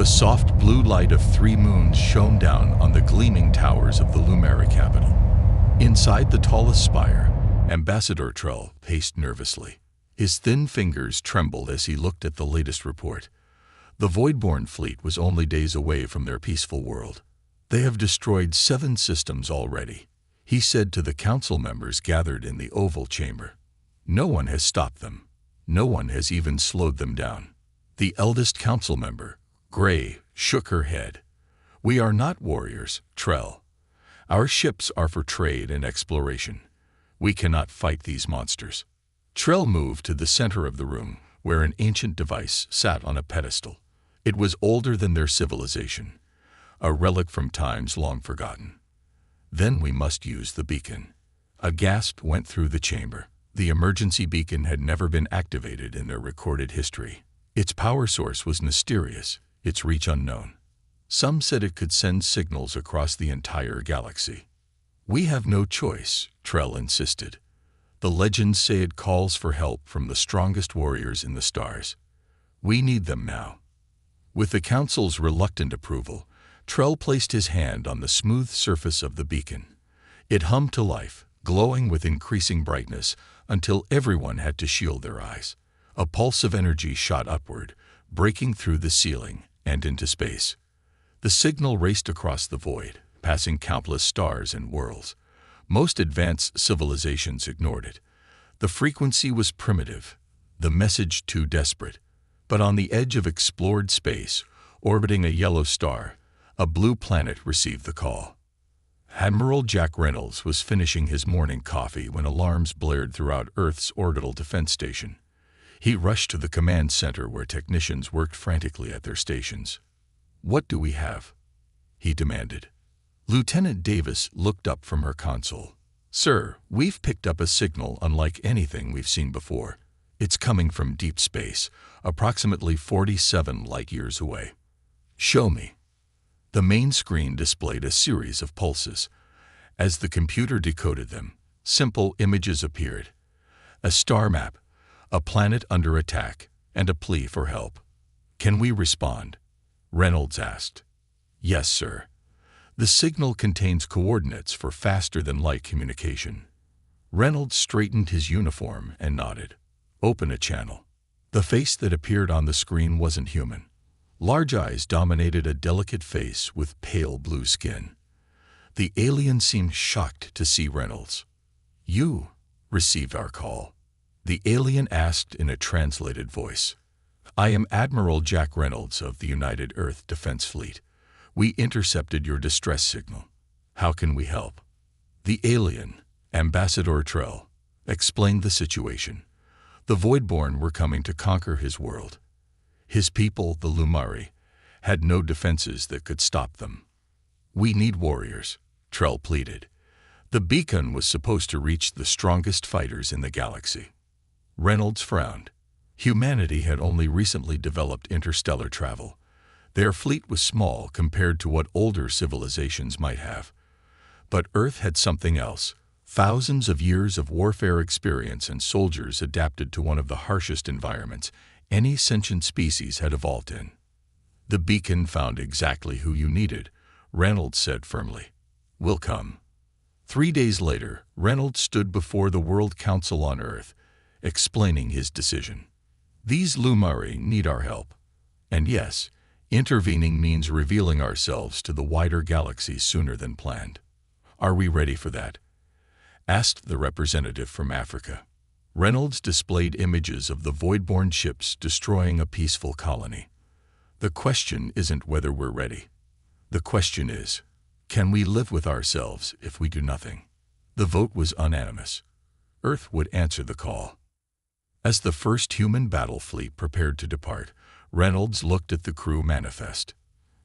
The soft blue light of 3 moons shone down on the gleaming towers of the Lumari capital. Inside the tallest spire, Ambassador Trell paced nervously. His thin fingers trembled as he looked at the latest report. The Voidborn fleet was only days away from their peaceful world. They have destroyed 7 systems already, he said to the council members gathered in the Oval Chamber. No one has stopped them. No one has even slowed them down. The eldest council member, Gray, shook her head. We are not warriors, Trell. Our ships are for trade and exploration. We cannot fight these monsters. Trell moved to the center of the room, where an ancient device sat on a pedestal. It was older than their civilization, a relic from times long forgotten. Then we must use the beacon. A gasp went through the chamber. The emergency beacon had never been activated in their recorded history. Its power source was mysterious, its reach unknown. Some said it could send signals across the entire galaxy. We have no choice, Trell insisted. The legends say it calls for help from the strongest warriors in the stars. We need them now. With the council's reluctant approval, Trell placed his hand on the smooth surface of the beacon. It hummed to life, glowing with increasing brightness until everyone had to shield their eyes. A pulse of energy shot upward, breaking through the ceiling and into space. The signal raced across the void, passing countless stars and worlds. Most advanced civilizations ignored it. The frequency was primitive, the message too desperate. But on the edge of explored space, orbiting a yellow star, a blue planet received the call. Admiral Jack Reynolds was finishing his morning coffee when alarms blared throughout Earth's orbital defense station. He rushed to the command center where technicians worked frantically at their stations. "What do we have?" he demanded. Lieutenant Davis looked up from her console. "Sir, we've picked up a signal unlike anything we've seen before. It's coming from deep space, approximately 47 light-years away." "Show me." The main screen displayed a series of pulses. As the computer decoded them, simple images appeared. A star map, a planet under attack, and a plea for help. "Can we respond?" Reynolds asked. "Yes, sir. The signal contains coordinates for faster-than-light communication." Reynolds straightened his uniform and nodded. "Open a channel." The face that appeared on the screen wasn't human. Large eyes dominated a delicate face with pale blue skin. The alien seemed shocked to see Reynolds. "You received our call?" the alien asked in a translated voice. "I am Admiral Jack Reynolds of the United Earth Defense Fleet. We intercepted your distress signal. How can we help?" The alien, Ambassador Trell, explained the situation. The Voidborn were coming to conquer his world. His people, the Lumari, had no defenses that could stop them. "We need warriors," Trell pleaded. The beacon was supposed to reach the strongest fighters in the galaxy. Reynolds frowned. Humanity had only recently developed interstellar travel. Their fleet was small compared to what older civilizations might have. But Earth had something else. Thousands of years of warfare experience and soldiers adapted to one of the harshest environments any sentient species had evolved in. "The beacon found exactly who you needed," Reynolds said firmly. "We'll come." 3 days later, Reynolds stood before the World Council on Earth, explaining his decision. "These Lumari need our help. And yes, intervening means revealing ourselves to the wider galaxy sooner than planned. Are we ready for that?" asked the representative from Africa. Reynolds displayed images of the Voidborn ships destroying a peaceful colony. "The question isn't whether we're ready. The question is, can we live with ourselves if we do nothing?" The vote was unanimous. Earth would answer the call. As the first human battle fleet prepared to depart, Reynolds looked at the crew manifest.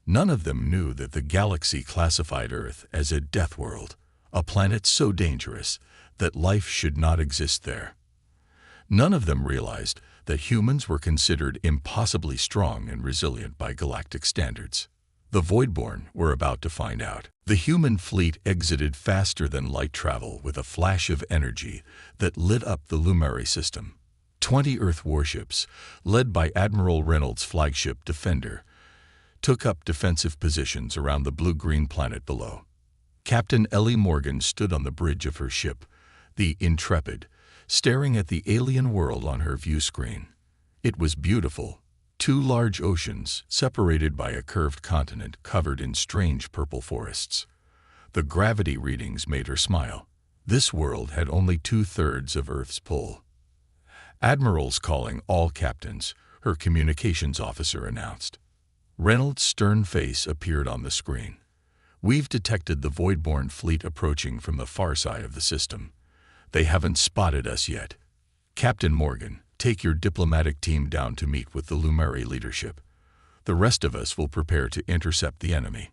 None of them knew that the galaxy classified Earth as a death world, a planet so dangerous that life should not exist there. None of them realized that humans were considered impossibly strong and resilient by galactic standards. The Voidborn were about to find out. The human fleet exited faster than light travel with a flash of energy that lit up the Lumari system. 20 Earth warships, led by Admiral Reynolds' flagship Defender, took up defensive positions around the blue-green planet below. Captain Ellie Morgan stood on the bridge of her ship, the Intrepid, staring at the alien world on her view screen. It was beautiful. Two large oceans, separated by a curved continent covered in strange purple forests. The gravity readings made her smile. This world had only 2/3 of Earth's pull. "Admirals calling all captains," her communications officer announced. Reynolds' stern face appeared on the screen. "We've detected the Voidborn fleet approaching from the far side of the system. They haven't spotted us yet. Captain Morgan, take your diplomatic team down to meet with the Lumeri leadership. The rest of us will prepare to intercept the enemy."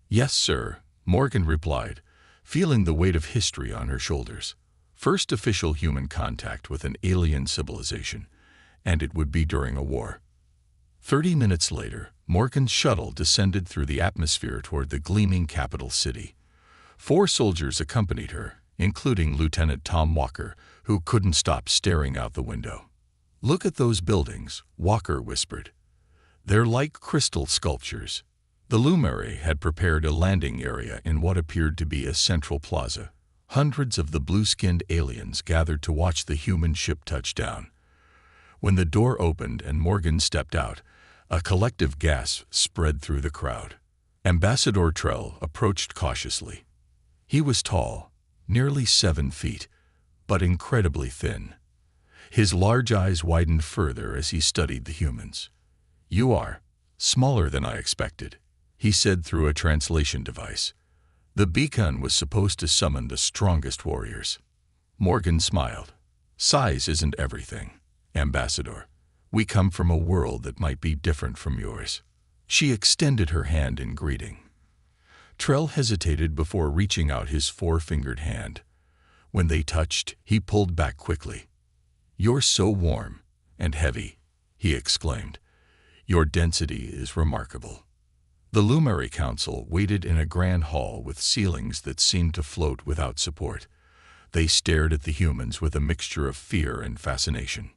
"Yes, sir," Morgan replied, feeling the weight of history on her shoulders. First official human contact with an alien civilization, and it would be during a war. 30 minutes later, Morgan's shuttle descended through the atmosphere toward the gleaming capital city. 4 soldiers accompanied her, including Lieutenant Tom Walker, who couldn't stop staring out the window. "Look at those buildings," Walker whispered. "They're like crystal sculptures." The Lumeri had prepared a landing area in what appeared to be a central plaza. Hundreds of the blue-skinned aliens gathered to watch the human ship touch down. When the door opened and Morgan stepped out, a collective gasp spread through the crowd. Ambassador Trell approached cautiously. He was tall, nearly 7 feet, but incredibly thin. His large eyes widened further as he studied the humans. "You are smaller than I expected," he said through a translation device. "The beacon was supposed to summon the strongest warriors." Morgan smiled. "Size isn't everything, Ambassador. We come from a world that might be different from yours." She extended her hand in greeting. Trell hesitated before reaching out his 4-fingered hand. When they touched, he pulled back quickly. "You're so warm and heavy," he exclaimed. "Your density is remarkable." The Lumeri Council waited in a grand hall with ceilings that seemed to float without support. They stared at the humans with a mixture of fear and fascination.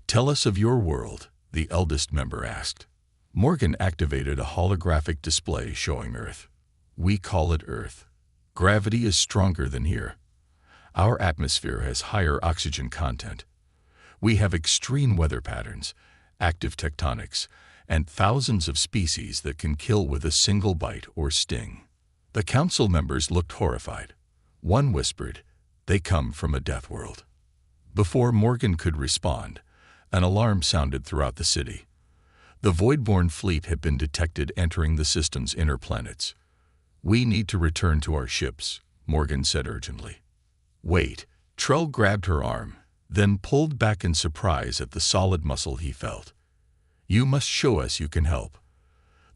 "Tell us of your world," the eldest member asked. Morgan activated a holographic display showing Earth. "We call it Earth. Gravity is stronger than here. Our atmosphere has higher oxygen content. We have extreme weather patterns, active tectonics, and thousands of species that can kill with a single bite or sting." The council members looked horrified. One whispered, "They come from a death world." Before Morgan could respond, an alarm sounded throughout the city. The Voidborn fleet had been detected entering the system's inner planets. "We need to return to our ships," Morgan said urgently. "Wait." Trell grabbed her arm, then pulled back in surprise at the solid muscle he felt. "You must show us you can help.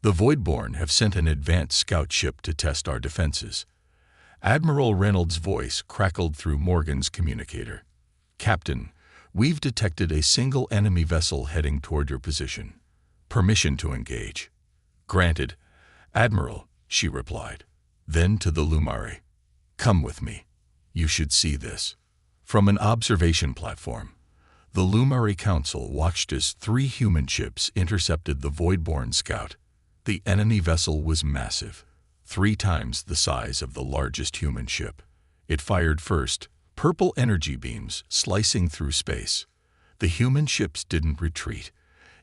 The Voidborn have sent an advanced scout ship to test our defenses." Admiral Reynolds' voice crackled through Morgan's communicator. "Captain, we've detected a single enemy vessel heading toward your position. Permission to engage." "Granted, Admiral," she replied. Then to the Lumari, "Come with me. You should see this." From an observation platform, the Lumeri Council watched as 3 human ships intercepted the Voidborn scout. The enemy vessel was massive, 3 times the size of the largest human ship. It fired first, purple energy beams slicing through space. The human ships didn't retreat.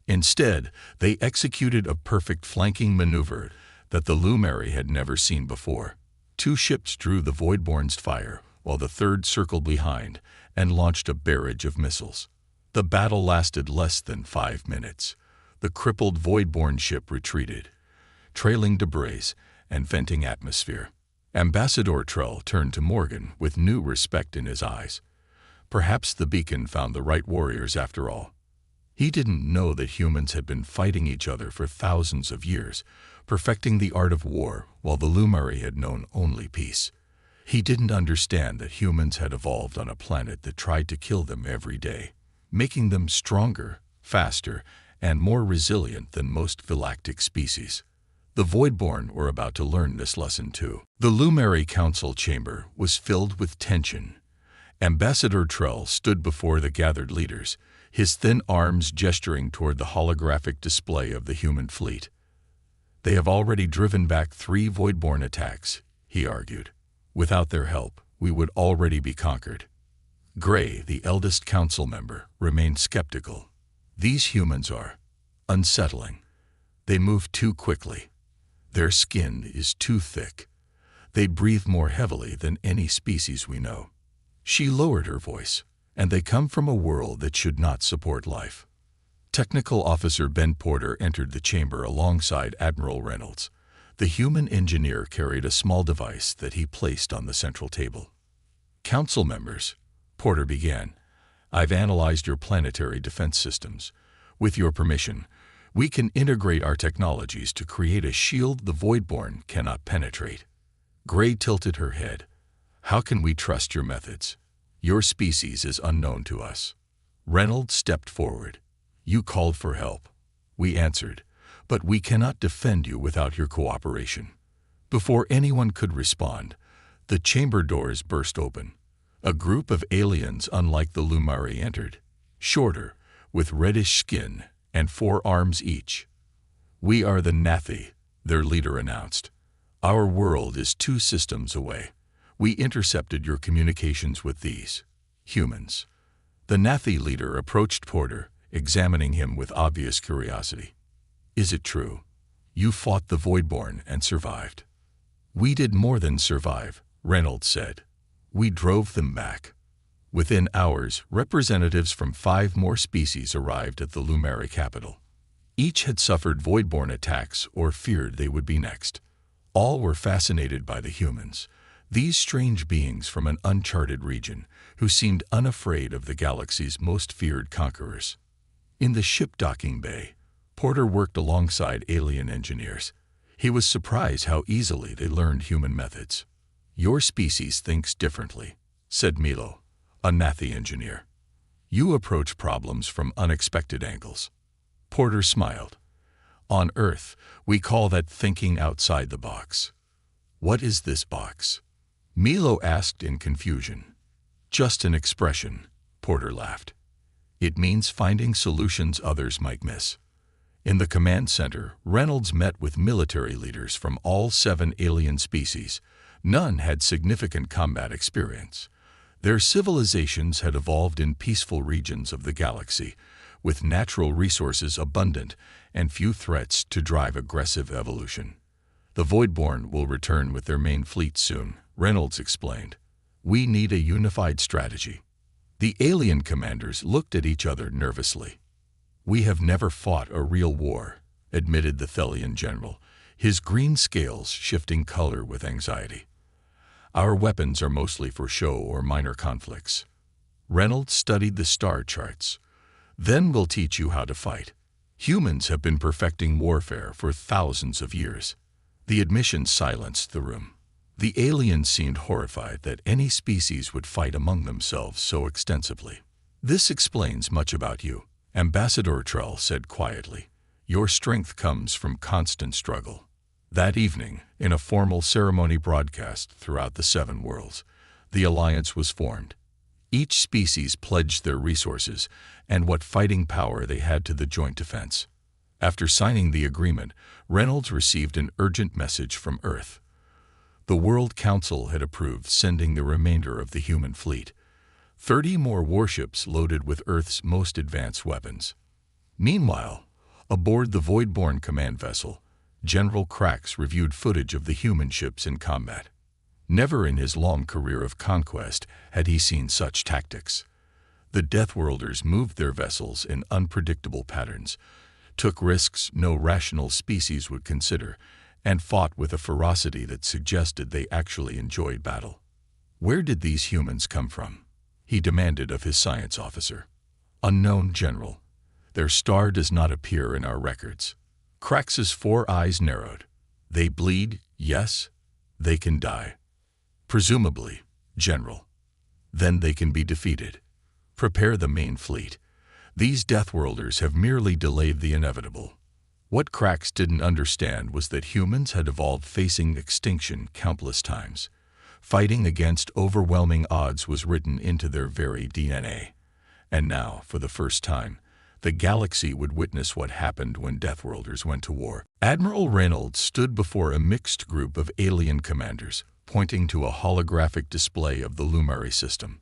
Instead, they executed a perfect flanking maneuver that the Lumeri had never seen before. 2 ships drew the Voidborn's fire, while the 3rd circled behind and launched a barrage of missiles. The battle lasted less than 5 minutes. The crippled Voidborn ship retreated, trailing debris and venting atmosphere. Ambassador Trell turned to Morgan with new respect in his eyes. Perhaps the beacon found the right warriors after all. He didn't know that humans had been fighting each other for thousands of years, perfecting the art of war while the Lumeri had known only peace. He didn't understand that humans had evolved on a planet that tried to kill them every day, making them stronger, faster, and more resilient than most galactic species. The Voidborn were about to learn this lesson too. The Lumeri Council chamber was filled with tension. Ambassador Trell stood before the gathered leaders, his thin arms gesturing toward the holographic display of the human fleet. They have already driven back 3 voidborn attacks, he argued. Without their help, we would already be conquered. Gray, the eldest council member, remained skeptical. These humans are unsettling. They move too quickly. Their skin is too thick. They breathe more heavily than any species we know. She lowered her voice, and they come from a world that should not support life. Technical Officer Ben Porter entered the chamber alongside Admiral Reynolds. The human engineer carried a small device that he placed on the central table. Council members, Porter began, I've analyzed your planetary defense systems. With your permission, we can integrate our technologies to create a shield the Voidborn cannot penetrate. Gray tilted her head. How can we trust your methods? Your species is unknown to us. Reynolds stepped forward. You called for help. We answered, but we cannot defend you without your cooperation. Before anyone could respond, the chamber doors burst open. A group of aliens unlike the Lumari entered, shorter, with reddish skin and 4 arms each. We are the Nathi, their leader announced. Our world is 2 systems away. We intercepted your communications with these humans. The Nathi leader approached Porter, examining him with obvious curiosity. Is it true? You fought the Voidborn and survived. We did more than survive, Reynolds said. We drove them back. Within hours, representatives from 5 more species arrived at the Lumari capital. Each had suffered Voidborn attacks or feared they would be next. All were fascinated by the humans, these strange beings from an uncharted region who seemed unafraid of the galaxy's most feared conquerors. In the ship docking bay, Porter worked alongside alien engineers. He was surprised how easily they learned human methods. Your species thinks differently, said Milo, a Nathi engineer. You approach problems from unexpected angles. Porter smiled. On Earth, we call that thinking outside the box. What is this box? Milo asked in confusion. Just an expression, Porter laughed. It means finding solutions others might miss. In the command center, Reynolds met with military leaders from all 7 alien species. None had significant combat experience. Their civilizations had evolved in peaceful regions of the galaxy, with natural resources abundant and few threats to drive aggressive evolution. The Voidborn will return with their main fleet soon, Reynolds explained. We need a unified strategy. The alien commanders looked at each other nervously. We have never fought a real war, admitted the Thelian general, his green scales shifting color with anxiety. Our weapons are mostly for show or minor conflicts. Reynolds studied the star charts. Then we'll teach you how to fight. Humans have been perfecting warfare for thousands of years. The admission silenced the room. The aliens seemed horrified that any species would fight among themselves so extensively. This explains much about you, Ambassador Trell said quietly. Your strength comes from constant struggle. That evening, in a formal ceremony broadcast throughout the 7 worlds, the alliance was formed. Each species pledged their resources and what fighting power they had to the joint defense. After signing the agreement, Reynolds received an urgent message from Earth. The World Council had approved sending the remainder of the human fleet, 30 more warships loaded with Earth's most advanced weapons. Meanwhile, aboard the Voidborn command vessel, General Krax reviewed footage of the human ships in combat. Never in his long career of conquest had he seen such tactics. The Deathworlders moved their vessels in unpredictable patterns, took risks no rational species would consider, and fought with a ferocity that suggested they actually enjoyed battle. Where did these humans come from? He demanded of his science officer. Unknown, General. Their star does not appear in our records. Krax's 4 eyes narrowed. They bleed, yes. They can die. Presumably, General. Then they can be defeated. Prepare the main fleet. These Deathworlders have merely delayed the inevitable. What Krax didn't understand was that humans had evolved facing extinction countless times. Fighting against overwhelming odds was written into their very DNA. And now, for the first time, The galaxy would witness what happened when Deathworlders went to war. Admiral Reynolds stood before a mixed group of alien commanders, pointing to a holographic display of the Lumari system.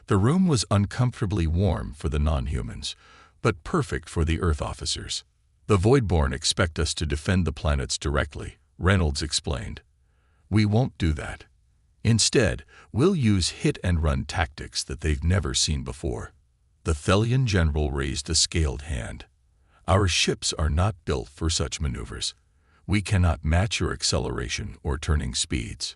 The room was uncomfortably warm for the non-humans, but perfect for the Earth officers. "The Voidborn expect us to defend the planets directly," Reynolds explained. "We won't do that. Instead, we'll use hit-and-run tactics that they've never seen before." The Thelian general raised a scaled hand. "Our ships are not built for such maneuvers. We cannot match your acceleration or turning speeds."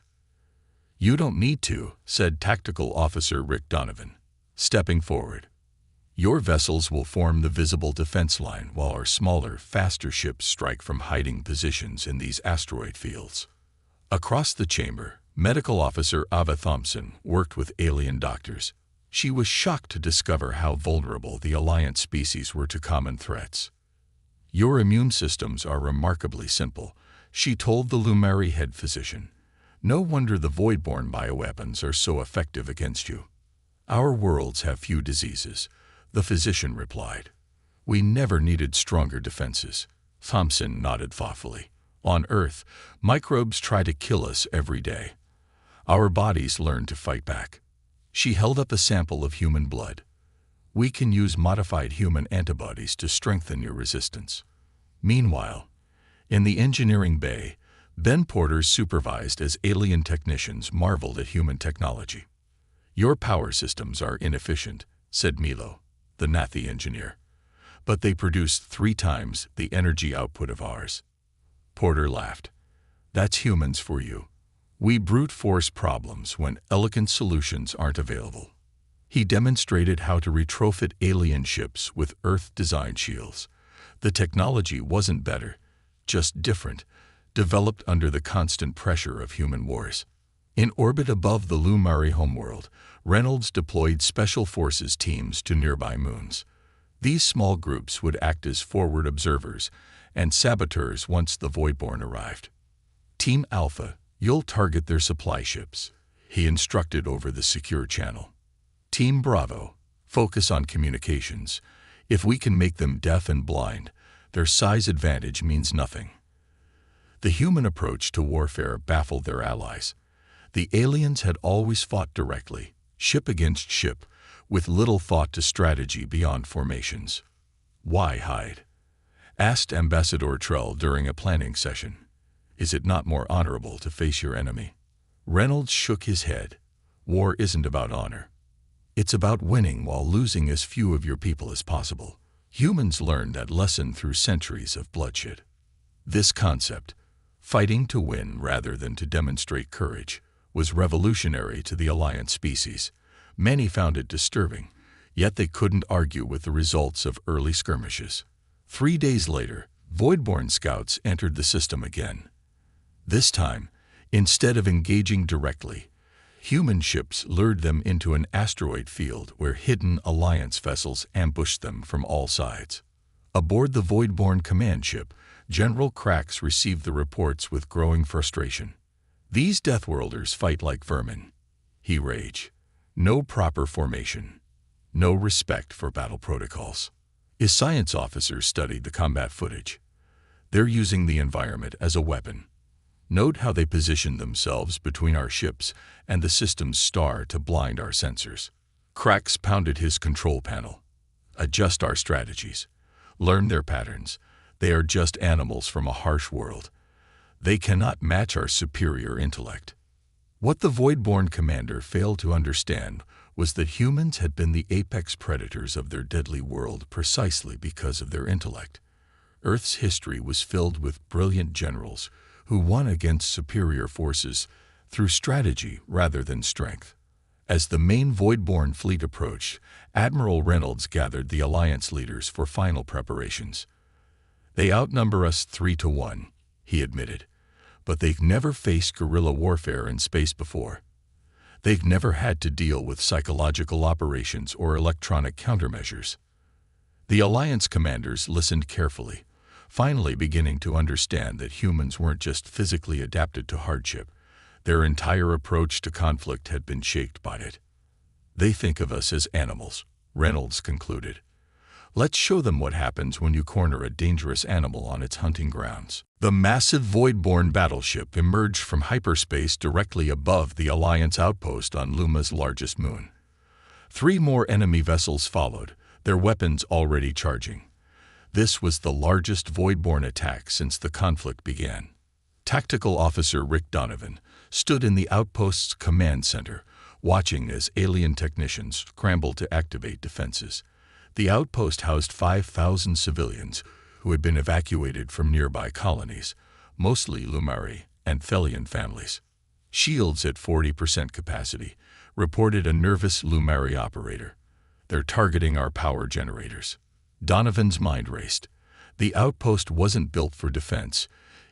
"You don't need to," said Tactical Officer Rick Donovan, stepping forward. "Your vessels will form the visible defense line while our smaller, faster ships strike from hiding positions in these asteroid fields." Across the chamber, Medical Officer Ava Thompson worked with alien doctors. She was shocked to discover how vulnerable the Alliance species were to common threats. "Your immune systems are remarkably simple," she told the Lumari head physician. "No wonder the Voidborn bioweapons are so effective against you." "Our worlds have few diseases," the physician replied. "We never needed stronger defenses." Thompson nodded thoughtfully. "On Earth, microbes try to kill us every day. Our bodies learn to fight back." She held up a sample of human blood. "We can use modified human antibodies to strengthen your resistance." Meanwhile, in the engineering bay, Ben Porter supervised as alien technicians marveled at human technology. "Your power systems are inefficient," said Milo, the Nathi engineer, "but they produce 3 times the energy output of ours." Porter laughed. "That's humans for you. We brute force problems when elegant solutions aren't available." He demonstrated how to retrofit alien ships with Earth-designed shields. The technology wasn't better, just different, developed under the constant pressure of human wars. In orbit above the Lumari homeworld, Reynolds deployed Special Forces teams to nearby moons. These small groups would act as forward observers and saboteurs once the Voidborn arrived. "Team Alpha, you'll target their supply ships," he instructed over the secure channel. "Team Bravo, focus on communications. If we can make them deaf and blind, their size advantage means nothing." The human approach to warfare baffled their allies. The aliens had always fought directly, ship against ship, with little thought to strategy beyond formations. "Why hide?" asked Ambassador Trell during a planning session. "Is it not more honorable to face your enemy?" Reynolds shook his head. "War isn't about honor. It's about winning while losing as few of your people as possible." Humans learned that lesson through centuries of bloodshed. This concept, fighting to win rather than to demonstrate courage, was revolutionary to the Alliance species. Many found it disturbing, yet they couldn't argue with the results of early skirmishes. 3 days later, Voidborn scouts entered the system again. This time, instead of engaging directly, human ships lured them into an asteroid field where hidden Alliance vessels ambushed them from all sides. Aboard the Voidborn command ship, General Krax received the reports with growing frustration. "These Deathworlders fight like vermin," he raged. "No proper formation. No respect for battle protocols." His science officers studied the combat footage. "They're using the environment as a weapon. Note how they position themselves between our ships and the system's star to blind our sensors." Krax pounded his control panel. "Adjust our strategies. Learn their patterns. They are just animals from a harsh world. They cannot match our superior intellect." What the Voidborn commander failed to understand was that humans had been the apex predators of their deadly world precisely because of their intellect. Earth's history was filled with brilliant generals who won against superior forces through strategy rather than strength. As the main Voidborn fleet approached, Admiral Reynolds gathered the Alliance leaders for final preparations. "They outnumber us 3-1, he admitted, "but they've never faced guerrilla warfare in space before. They've never had to deal with psychological operations or electronic countermeasures." The Alliance commanders listened carefully, finally beginning to understand that humans weren't just physically adapted to hardship. Their entire approach to conflict had been shaped by it. "They think of us as animals," Reynolds concluded. Let's show them what happens when you corner a dangerous animal on its hunting grounds. The massive void-borne battleship emerged from hyperspace directly above the Alliance outpost on Luma's largest moon. 3 more enemy vessels followed, their weapons already charging. This was the largest void-borne attack since the conflict began. Tactical Officer Rick Donovan stood in the outpost's command center, watching as alien technicians scrambled to activate defenses. The outpost housed 5,000 civilians who had been evacuated from nearby colonies, mostly Lumari and Thelian families. Shields at 40% capacity, reported a nervous Lumari operator. They're targeting our power generators. Donovan's mind raced. The outpost wasn't built for defense.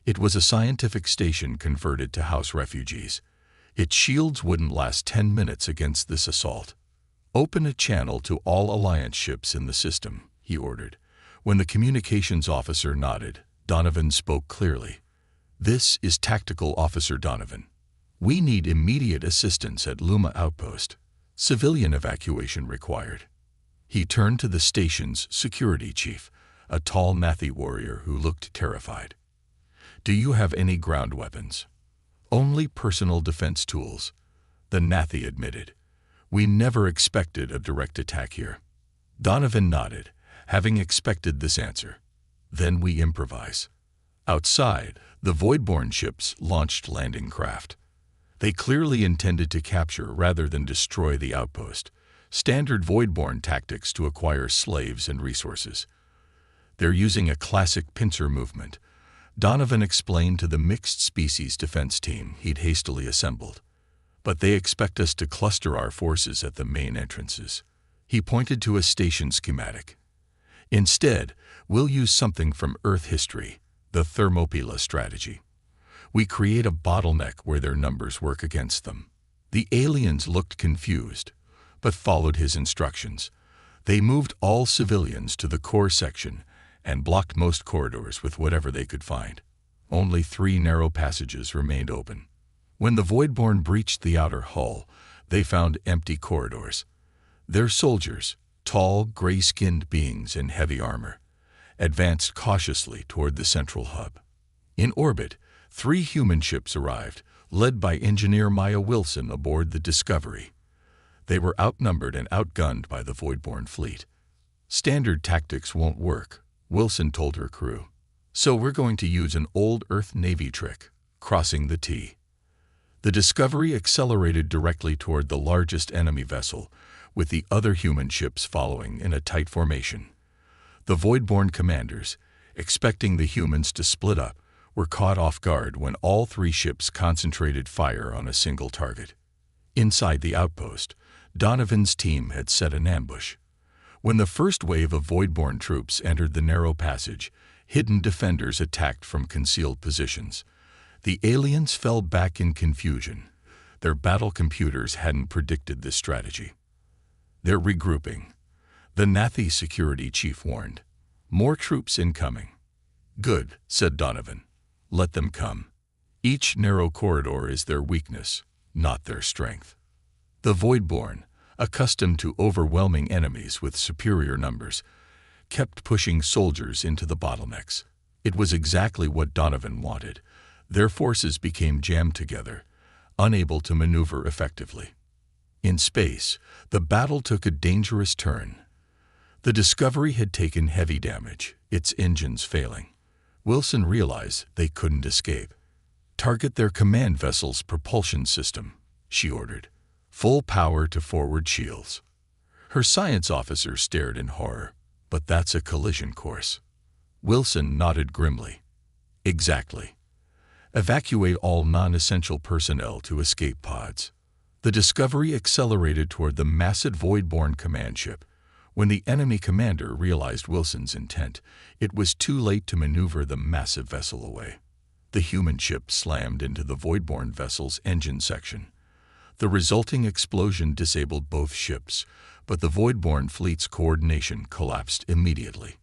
It was a scientific station converted to house refugees. Its shields wouldn't last 10 minutes against this assault. Open a channel to all Alliance ships in the system, he ordered. When the communications officer nodded, Donovan spoke clearly. This is Tactical Officer Donovan. We need immediate assistance at Luma Outpost. Civilian evacuation required. He turned to the station's security chief, a tall Nathi warrior who looked terrified. Do you have any ground weapons? Only personal defense tools, the Nathi admitted. We never expected a direct attack here. Donovan nodded, having expected this answer. Then we improvise. Outside, the Voidborne ships launched landing craft. They clearly intended to capture rather than destroy the outpost, standard Voidborne tactics to acquire slaves and resources. They're using a classic pincer movement, Donovan explained to the mixed species defense team he'd hastily assembled. But they expect us to cluster our forces at the main entrances. He pointed to a station schematic. Instead, we'll use something from Earth history, the Thermopylae strategy. We create a bottleneck where their numbers work against them. The aliens looked confused, but followed his instructions. They moved all civilians to the core section and blocked most corridors with whatever they could find. Only 3 narrow passages remained open. When the Voidborne breached the outer hull, they found empty corridors. Their soldiers, tall, gray-skinned beings in heavy armor, advanced cautiously toward the central hub. In orbit, 3 human ships arrived, led by engineer Maya Wilson aboard the Discovery. They were outnumbered and outgunned by the Voidborne fleet. Standard tactics won't work, Wilson told her crew. So we're going to use an old Earth Navy trick, crossing the T. The Discovery accelerated directly toward the largest enemy vessel, with the other human ships following in a tight formation. The Voidborne commanders, expecting the humans to split up, were caught off guard when all 3 ships concentrated fire on a single target. Inside the outpost, Donovan's team had set an ambush. When the first wave of Voidborne troops entered the narrow passage, hidden defenders attacked from concealed positions. The aliens fell back in confusion. Their battle computers hadn't predicted this strategy. They're regrouping. The Nathi security chief warned. More troops incoming. Good, said Donovan. Let them come. Each narrow corridor is their weakness, not their strength. The Voidborne, accustomed to overwhelming enemies with superior numbers, kept pushing soldiers into the bottlenecks. It was exactly what Donovan wanted. Their forces became jammed together, unable to maneuver effectively. In space, the battle took a dangerous turn. The Discovery had taken heavy damage, its engines failing. Wilson realized they couldn't escape. Target their command vessel's propulsion system, she ordered. Full power to forward shields. Her science officer stared in horror. But that's a collision course. Wilson nodded grimly. Exactly. Evacuate all non-essential personnel to escape pods. The Discovery accelerated toward the massive Voidborne command ship. When the enemy commander realized Wilson's intent, it was too late to maneuver the massive vessel away. The human ship slammed into the Voidborne vessel's engine section. The resulting explosion disabled both ships, but the Voidborne fleet's coordination collapsed immediately.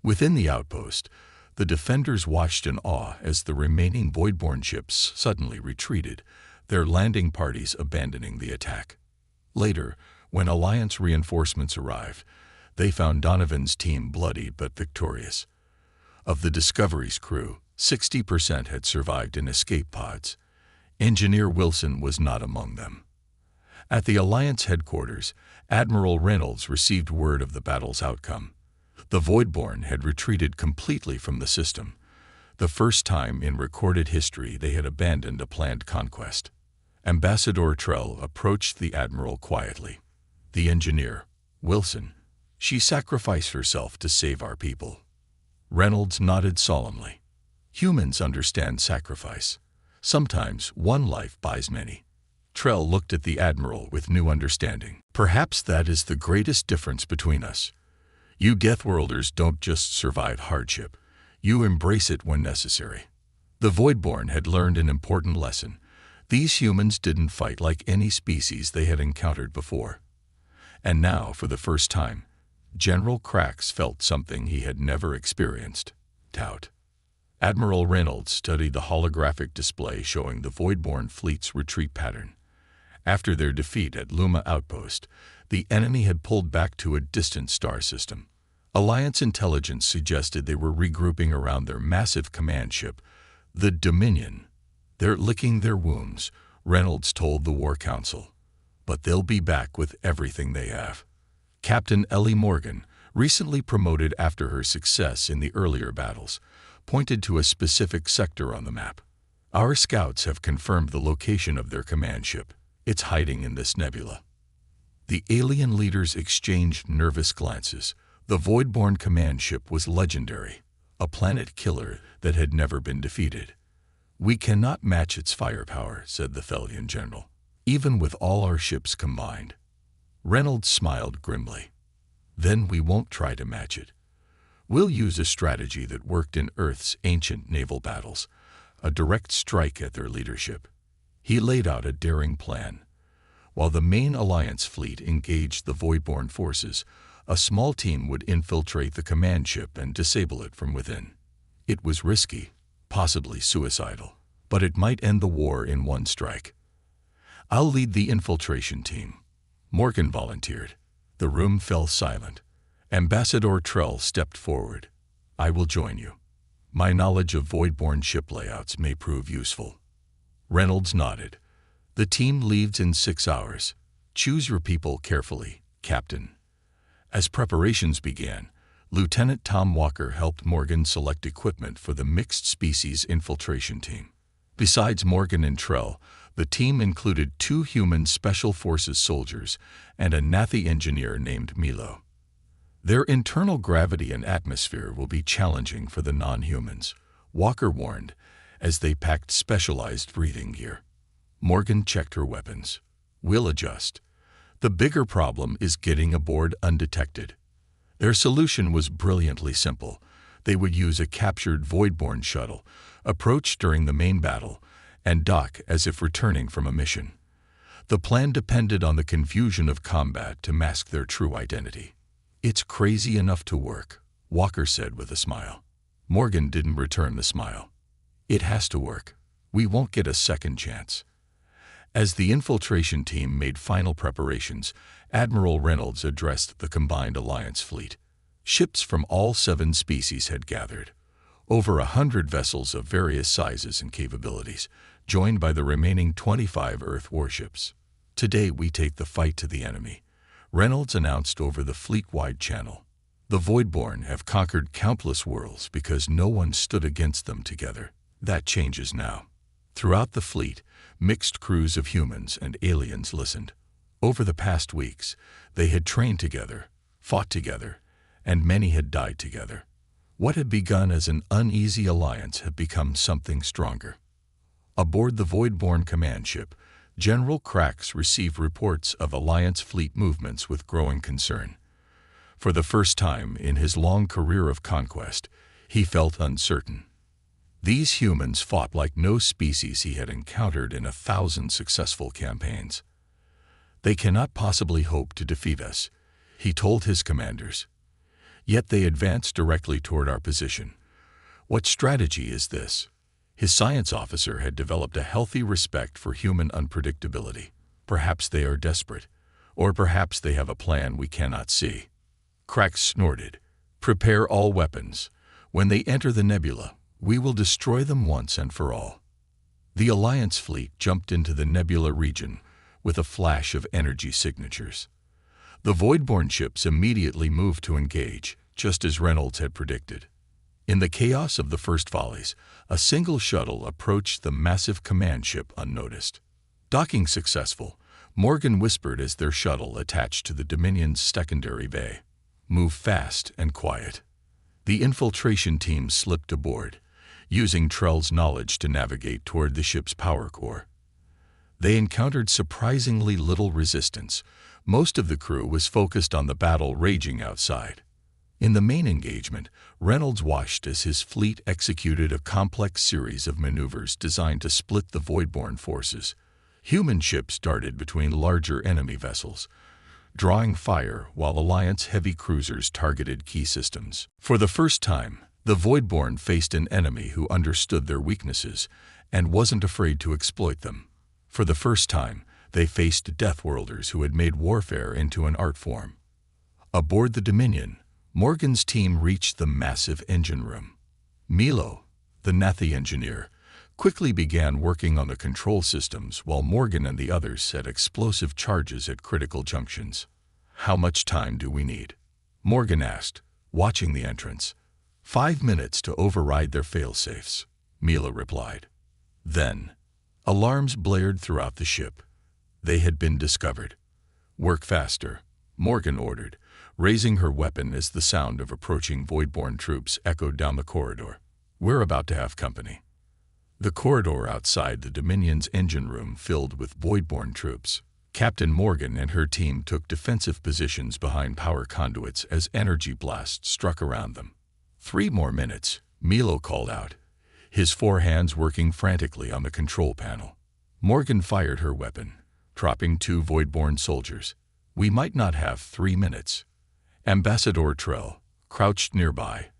Within the outpost, the defenders watched in awe as the remaining Voidborne ships suddenly retreated, their landing parties abandoning the attack. Later, when Alliance reinforcements arrived, They found Donovan's team bloodied but victorious. Of the Discovery's crew, 60% had survived in escape pods. Engineer Wilson was not among them. At the Alliance headquarters, Admiral Reynolds received word of the battle's outcome. The Voidborn had retreated completely from the system, the first time in recorded history they had abandoned a planned conquest. Ambassador Trell approached the Admiral quietly. The engineer, Wilson, she sacrificed herself to save our people. Reynolds nodded solemnly. Humans understand sacrifice. Sometimes one life buys many. Trell looked at the Admiral with new understanding. Perhaps that is the greatest difference between us. You Deathworlders don't just survive hardship. You embrace it when necessary. The Voidborn had learned an important lesson. These humans didn't fight like any species they had encountered before. And now, for the first time, General Krax felt something he had never experienced: doubt. Admiral Reynolds studied the holographic display showing the Voidborn fleet's retreat pattern. After their defeat at Luma Outpost, the enemy had pulled back to a distant star system. Alliance intelligence suggested they were regrouping around their massive command ship, the Dominion. They're licking their wounds, Reynolds told the War Council. But they'll be back with everything they have. Captain Ellie Morgan, recently promoted after her success in the earlier battles, pointed to a specific sector on the map. Our scouts have confirmed the location of their command ship. It's hiding in this nebula. The alien leaders exchanged nervous glances. The Voidborn command ship was legendary, a planet killer that had never been defeated. We cannot match its firepower, said the Thelian general, even with all our ships combined. Reynolds smiled grimly. Then we won't try to match it. We'll use a strategy that worked in Earth's ancient naval battles, a direct strike at their leadership. He laid out a daring plan. While the main Alliance fleet engaged the Voidborn forces, a small team would infiltrate the command ship and disable it from within. It was risky, possibly suicidal, but it might end the war in one strike. I'll lead the infiltration team. Morgan volunteered. The room fell silent. Ambassador Trell stepped forward. I will join you. My knowledge of Voidborn ship layouts may prove useful. Reynolds nodded. The team leaves in 6 hours. Choose your people carefully, Captain. As preparations began, Lieutenant Tom Walker helped Morgan select equipment for the mixed species infiltration team. Besides Morgan and Trell, the team included 2 human Special Forces soldiers and a Nathi engineer named Milo. Their internal gravity and atmosphere will be challenging for the non-humans, Walker warned, as they packed specialized breathing gear. Morgan checked her weapons. We'll adjust. The bigger problem is getting aboard undetected. Their solution was brilliantly simple. They would use a captured Voidborn shuttle, approach during the main battle, and dock as if returning from a mission. The plan depended on the confusion of combat to mask their true identity. It's crazy enough to work, Walker said with a smile. Morgan didn't return the smile. It has to work. We won't get a second chance. As the infiltration team made final preparations, Admiral Reynolds addressed the combined Alliance fleet. Ships from all 7 species had gathered. Over 100 vessels of various sizes and capabilities, joined by the remaining 25 Earth warships. Today we take the fight to the enemy, Reynolds announced over the fleet-wide channel. The Voidborn have conquered countless worlds because no one stood against them together. That changes now. Throughout the fleet, mixed crews of humans and aliens listened. Over the past weeks, they had trained together, fought together, and many had died together. What had begun as an uneasy alliance had become something stronger. Aboard the Voidborn command ship, General Krax received reports of Alliance fleet movements with growing concern. For the first time in his long career of conquest, he felt uncertain. These humans fought like no species he had encountered in 1,000 successful campaigns. They cannot possibly hope to defeat us, he told his commanders. Yet they advanced directly toward our position. What strategy is this? His science officer had developed a healthy respect for human unpredictability. Perhaps they are desperate, or perhaps they have a plan we cannot see. Krax snorted. "Prepare all weapons. When they enter the nebula, we will destroy them once and for all." The Alliance fleet jumped into the nebula region with a flash of energy signatures. The Voidborn ships immediately moved to engage, just as Reynolds had predicted. In the chaos of the first volleys, a single shuttle approached the massive command ship unnoticed. Docking successful, Morgan whispered as their shuttle attached to the Dominion's secondary bay. "Move fast and quiet." The infiltration team slipped aboard, using Trell's knowledge to navigate toward the ship's power core. They encountered surprisingly little resistance. Most of the crew was focused on the battle raging outside. In the main engagement, Reynolds watched as his fleet executed a complex series of maneuvers designed to split the Voidborn forces. Human ships darted between larger enemy vessels, drawing fire while Alliance heavy cruisers targeted key systems. For the first time, the Voidborn faced an enemy who understood their weaknesses and wasn't afraid to exploit them. For the first time, they faced Deathworlders who had made warfare into an art form. Aboard the Dominion, Morgan's team reached the massive engine room. Milo, the Nathi engineer, quickly began working on the control systems while Morgan and the others set explosive charges at critical junctions. "How much time do we need?" Morgan asked, watching the entrance. 5 minutes to override their failsafes," Milo replied. Then, alarms blared throughout the ship. They had been discovered. "Work faster," Morgan ordered, raising her weapon as the sound of approaching Voidborn troops echoed down the corridor. "We're about to have company." The corridor outside the Dominion's engine room filled with Voidborn troops. Captain Morgan and her team took defensive positions behind power conduits as energy blasts struck around them. 3 more minutes, Milo called out, his 4 hands working frantically on the control panel. Morgan fired her weapon, dropping 2 Voidborn soldiers. "We might not have 3 minutes." Ambassador Trell, crouched nearby,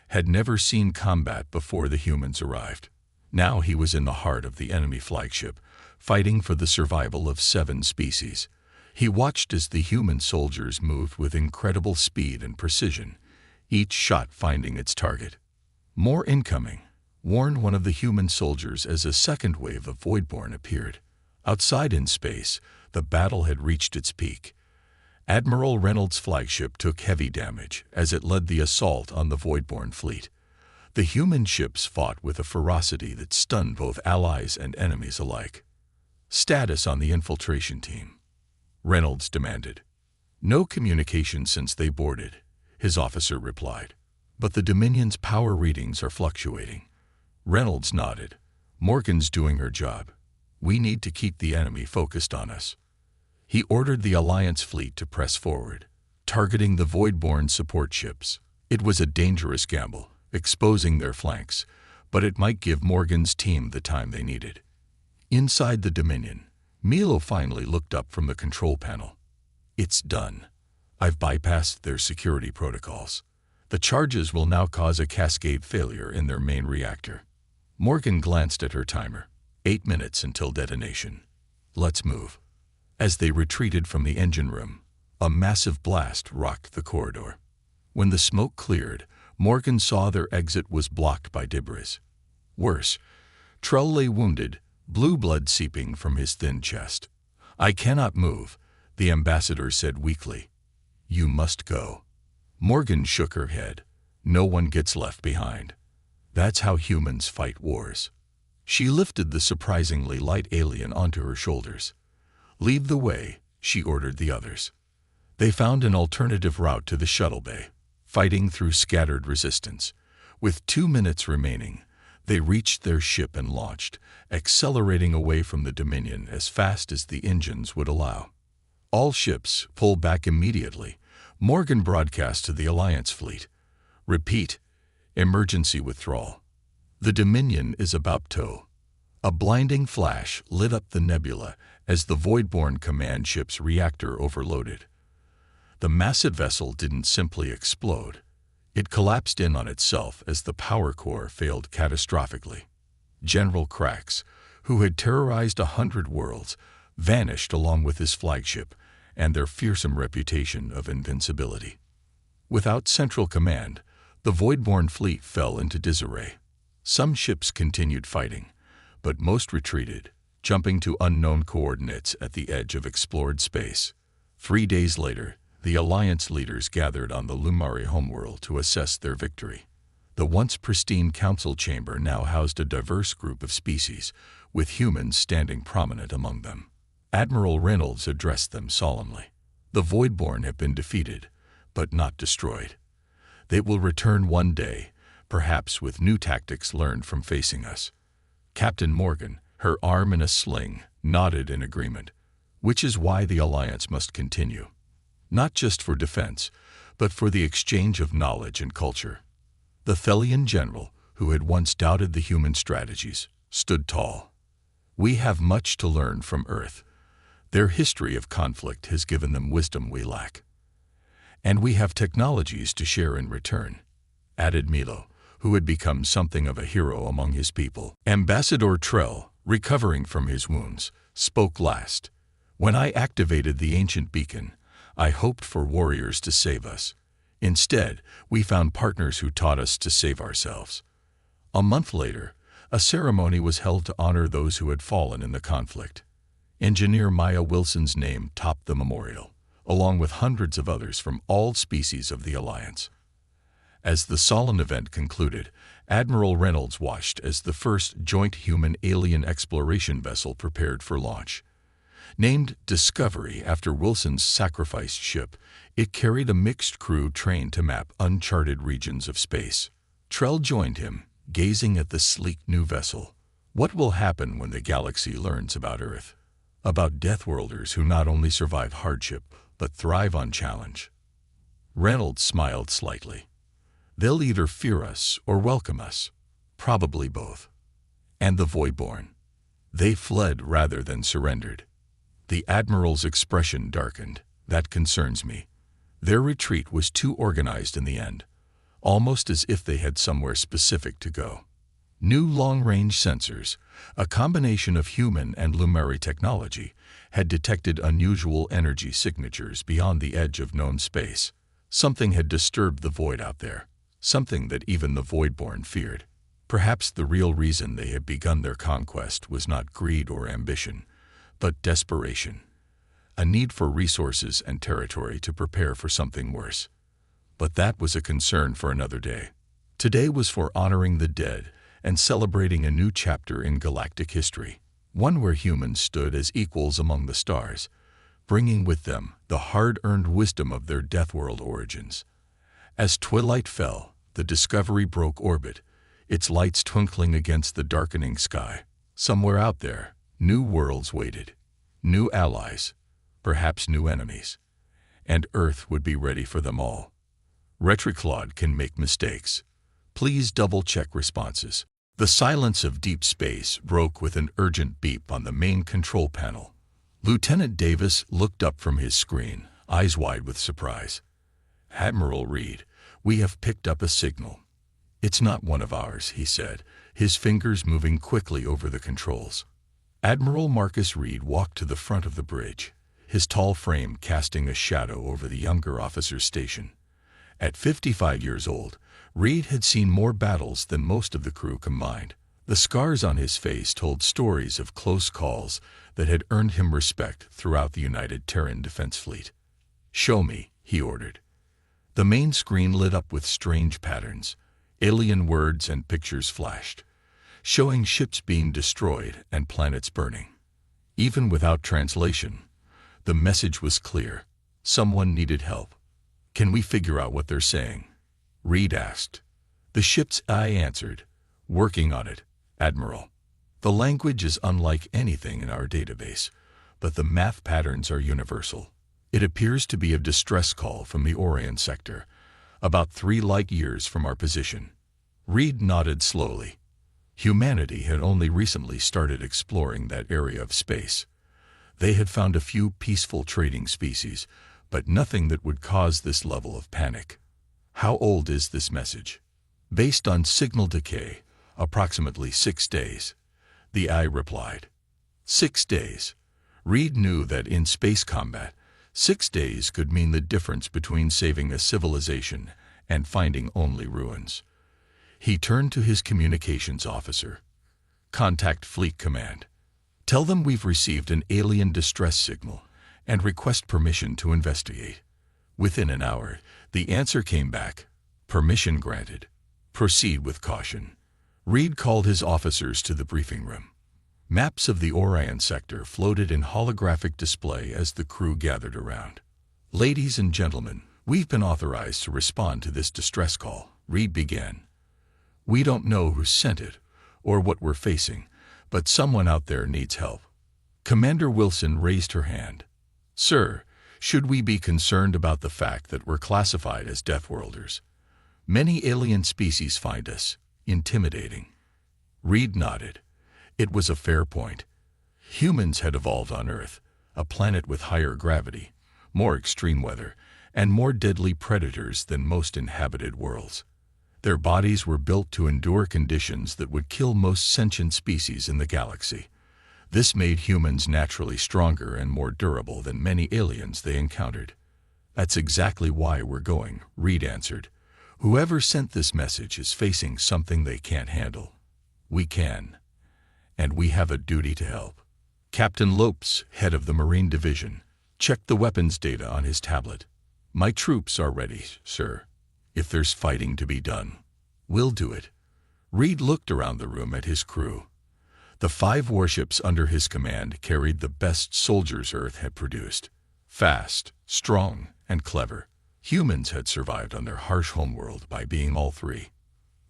had never seen combat before the humans arrived. Now he was in the heart of the enemy flagship, fighting for the survival of 7 species. He watched as the human soldiers moved with incredible speed and precision, each shot finding its target. "More incoming," warned one of the human soldiers as a second wave of Voidborn appeared. Outside in space, the battle had reached its peak. Admiral Reynolds' flagship took heavy damage as it led the assault on the Voidborn fleet. The human ships fought with a ferocity that stunned both allies and enemies alike. "Status on the infiltration team," Reynolds demanded. "No communication since they boarded," his officer replied. "But the Dominion's power readings are fluctuating." Reynolds nodded. "Morgan's doing her job. We need to keep the enemy focused on us." He ordered the Alliance fleet to press forward, targeting the Voidborn support ships. It was a dangerous gamble, exposing their flanks, but it might give Morgan's team the time they needed. Inside the Dominion, Milo finally looked up from the control panel. "It's done. I've bypassed their security protocols. The charges will now cause a cascade failure in their main reactor." Morgan glanced at her timer. 8 minutes until detonation. "Let's move." As they retreated from the engine room, a massive blast rocked the corridor. When the smoke cleared, Morgan saw their exit was blocked by debris. Worse, Trell lay wounded, blue blood seeping from his thin chest. "I cannot move," the ambassador said weakly. "You must go." Morgan shook her head. "No one gets left behind. That's how humans fight wars." She lifted the surprisingly light alien onto her shoulders. "Lead the way," she ordered the others. They found an alternative route to the shuttle bay, fighting through scattered resistance. With 2 minutes remaining, they reached their ship and launched, accelerating away from the Dominion as fast as the engines would allow. "All ships, pull back immediately," Morgan broadcast to the Alliance fleet. "Repeat, emergency withdrawal. The Dominion is about to." A blinding flash lit up the nebula as the Voidborn command ship's reactor overloaded. The massive vessel didn't simply explode. It collapsed in on itself as the power core failed catastrophically. General Krax, who had terrorized 100 worlds, vanished along with his flagship and their fearsome reputation of invincibility. Without central command, the Voidborn fleet fell into disarray. Some ships continued fighting, but most retreated, jumping to unknown coordinates at the edge of explored space. 3 days later, the Alliance leaders gathered on the Lumari homeworld to assess their victory. The once pristine council chamber now housed a diverse group of species, with humans standing prominent among them. Admiral Reynolds addressed them solemnly. The Voidborn have been defeated, but not destroyed. They will return one day, perhaps with new tactics learned from facing us. Captain Morgan, her arm in a sling, nodded in agreement, which is why the Alliance must continue. Not just for defense, but for the exchange of knowledge and culture. The Thelian general, who had once doubted the human strategies, stood tall. We have much to learn from Earth. Their history of conflict has given them wisdom we lack. And we have technologies to share in return, added Milo, who had become something of a hero among his people. Ambassador Trell, recovering from his wounds, spoke last. When I activated the ancient beacon, I hoped for warriors to save us. Instead, we found partners who taught us to save ourselves. A month later, a ceremony was held to honor those who had fallen in the conflict. Engineer Maya Wilson's name topped the memorial, along with hundreds of others from all species of the Alliance. As the solemn event concluded, Admiral Reynolds watched as the first joint human-alien exploration vessel prepared for launch. Named Discovery after Wilson's sacrificed ship, it carried a mixed crew trained to map uncharted regions of space. Trell joined him, gazing at the sleek new vessel. What will happen when the galaxy learns about Earth? About Deathworlders who not only survive hardship, but thrive on challenge. Reynolds smiled slightly. They'll either fear us or welcome us. Probably both. And the Voidborn. They fled rather than surrendered. The Admiral's expression darkened. That concerns me. Their retreat was too organized in the end, almost as if they had somewhere specific to go. New long-range sensors, a combination of human and Lumari technology, had detected unusual energy signatures beyond the edge of known space. Something had disturbed the void out there, something that even the Voidborn feared. Perhaps the real reason they had begun their conquest was not greed or ambition, but desperation. A need for resources and territory to prepare for something worse. But that was a concern for another day. Today was for honoring the dead and celebrating a new chapter in galactic history, one where humans stood as equals among the stars, bringing with them the hard-earned wisdom of their Deathworld origins. As twilight fell, the Discovery broke orbit, its lights twinkling against the darkening sky. Somewhere out there, new worlds waited, new allies, perhaps new enemies, and Earth would be ready for them all. Retriclaude can make mistakes. Please double-check responses. The silence of deep space broke with an urgent beep on the main control panel. Lieutenant Davis looked up from his screen, eyes wide with surprise. Admiral Reed, we have picked up a signal. It's not one of ours, he said, his fingers moving quickly over the controls. Admiral Marcus Reed walked to the front of the bridge, his tall frame casting a shadow over the younger officer's station. At 55 years old, Reed had seen more battles than most of the crew combined. The scars on his face told stories of close calls that had earned him respect throughout the United Terran Defense Fleet. "Show me," he ordered. The main screen lit up with strange patterns. Alien words and pictures flashed, showing ships being destroyed and planets burning. Even without translation, the message was clear. Someone needed help. "Can we figure out what they're saying?" Reed asked. The ship's eye answered, "Working on it, Admiral. The language is unlike anything in our database, but the math patterns are universal. It appears to be a distress call from the Orion sector, about 3 light years from our position." Reed nodded slowly. Humanity had only recently started exploring that area of space. They had found a few peaceful trading species, but nothing that would cause this level of panic. "How old is this message?" "Based on signal decay, approximately 6 days," the eye replied. 6 days. Reed knew that in space combat, 6 days could mean the difference between saving a civilization and finding only ruins. He turned to his communications officer. Contact Fleet Command. Tell them we've received an alien distress signal and request permission to investigate. Within an hour, the answer came back. Permission granted. Proceed with caution. Reed called his officers to the briefing room. Maps of the Orion sector floated in holographic display as the crew gathered around. Ladies and gentlemen, we've been authorized to respond to this distress call, Reed began. We don't know who sent it or what we're facing, but someone out there needs help. Commander Wilson raised her hand. Sir, should we be concerned about the fact that we're classified as Deathworlders? Many alien species find us intimidating. Reed nodded. It was a fair point. Humans had evolved on Earth, a planet with higher gravity, more extreme weather, and more deadly predators than most inhabited worlds. Their bodies were built to endure conditions that would kill most sentient species in the galaxy. This made humans naturally stronger and more durable than many aliens they encountered. That's exactly why we're going, Reed answered. Whoever sent this message is facing something they can't handle. We can. And we have a duty to help. Captain Lopes, head of the Marine Division, checked the weapons data on his tablet. My troops are ready, sir. If there's fighting to be done, we'll do it. Reed looked around the room at his crew. The 5 warships under his command carried the best soldiers Earth had produced. Fast, strong, and clever. Humans had survived on their harsh homeworld by being all 3.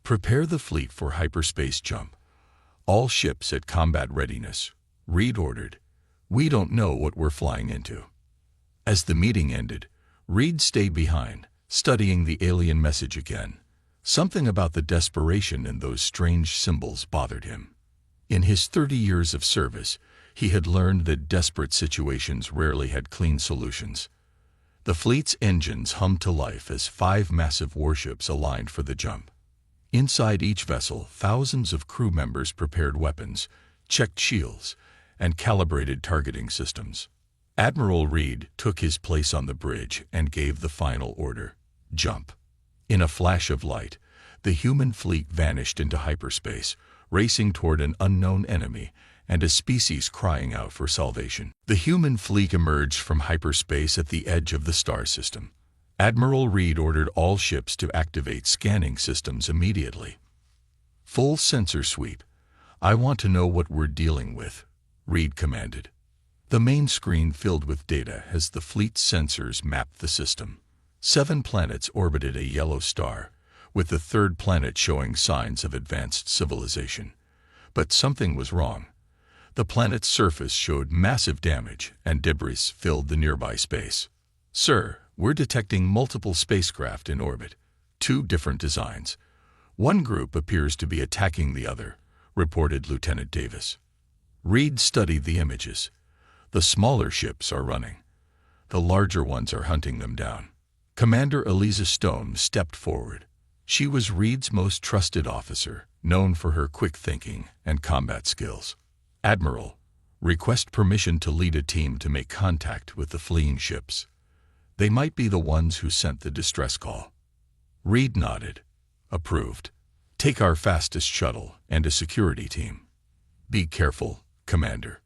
Prepare the fleet for hyperspace jump. All ships at combat readiness, Reed ordered. We don't know what we're flying into. As the meeting ended, Reed stayed behind, studying the alien message again. Something about the desperation in those strange symbols bothered him. In his 30 years of service, he had learned that desperate situations rarely had clean solutions. The fleet's engines hummed to life as 5 massive warships aligned for the jump. Inside each vessel, thousands of crew members prepared weapons, checked shields, and calibrated targeting systems. Admiral Reed took his place on the bridge and gave the final order: jump. In a flash of light, the human fleet vanished into hyperspace, racing toward an unknown enemy and a species crying out for salvation. The human fleet emerged from hyperspace at the edge of the star system. Admiral Reed ordered all ships to activate scanning systems immediately. Full sensor sweep. I want to know what we're dealing with, Reed commanded. The main screen filled with data as the fleet's sensors mapped the system. 7 planets orbited a yellow star, with the 3rd planet showing signs of advanced civilization. But something was wrong. The planet's surface showed massive damage, and debris filled the nearby space. Sir, we're detecting multiple spacecraft in orbit, 2 different designs. One group appears to be attacking the other, reported Lieutenant Davis. Reed studied the images. The smaller ships are running. The larger ones are hunting them down. Commander Eliza Stone stepped forward. She was Reed's most trusted officer, known for her quick thinking and combat skills. Admiral, request permission to lead a team to make contact with the fleeing ships. They might be the ones who sent the distress call. Reed nodded. Approved. Take our fastest shuttle and a security team. Be careful, Commander.